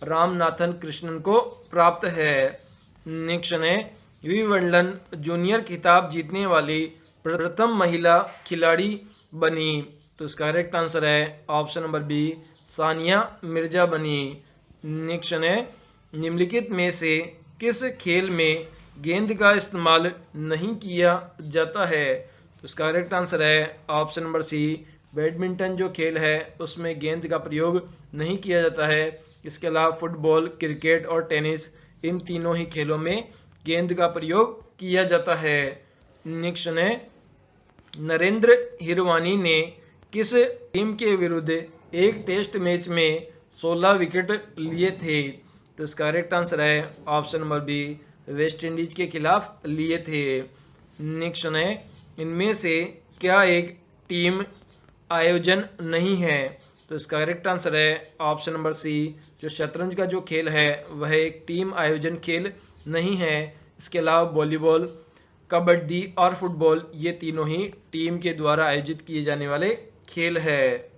Ramanathan Krishnan को प्राप्त है। नेक्स्ट है विंबलडन जूनियर खिताब जीतने वाली प्रथम महिला खिलाड़ी बनी। तो इसका करेक्ट आंसर है option number B, Sania Mirza बनी। नेक्स्ट है निम्नलिखित में से किस खेल में गेंद का इस्तेमाल नहीं किया जाता है? तो इसका करेक्ट आंसर है ऑप्शन नंबर सी, बैडमिंटन जो खेल है उसमें गेंद का प्रयोग नहीं किया जाता है। इसके अलावा फुटबॉल, क्रिकेट और टेनिस, इन तीनों ही खेलों में गेंद का प्रयोग किया जाता है। नेक्स्ट है नरेंद्र हिरवानी ने किस टीम के विरुद्ध एक टेस्ट मैच में 16 विकेट लिए थे? तो इसका करेक्ट आंसर है option number B, West Indies के खिलाफ लिए थे। नेक्स्ट है इनमें से क्या एक टीम आयोजन नहीं है? तो इसका करेक्ट आंसर है ऑप्शन नंबर सी, जो शतरंज का जो खेल है वह एक टीम आयोजन खेल नहीं है। इसके अलावा वॉलीबॉल, कबड्डी और फुटबॉल ये तीनों ही टीम के द्वारा आयोजित किए जाने वाले खेल है।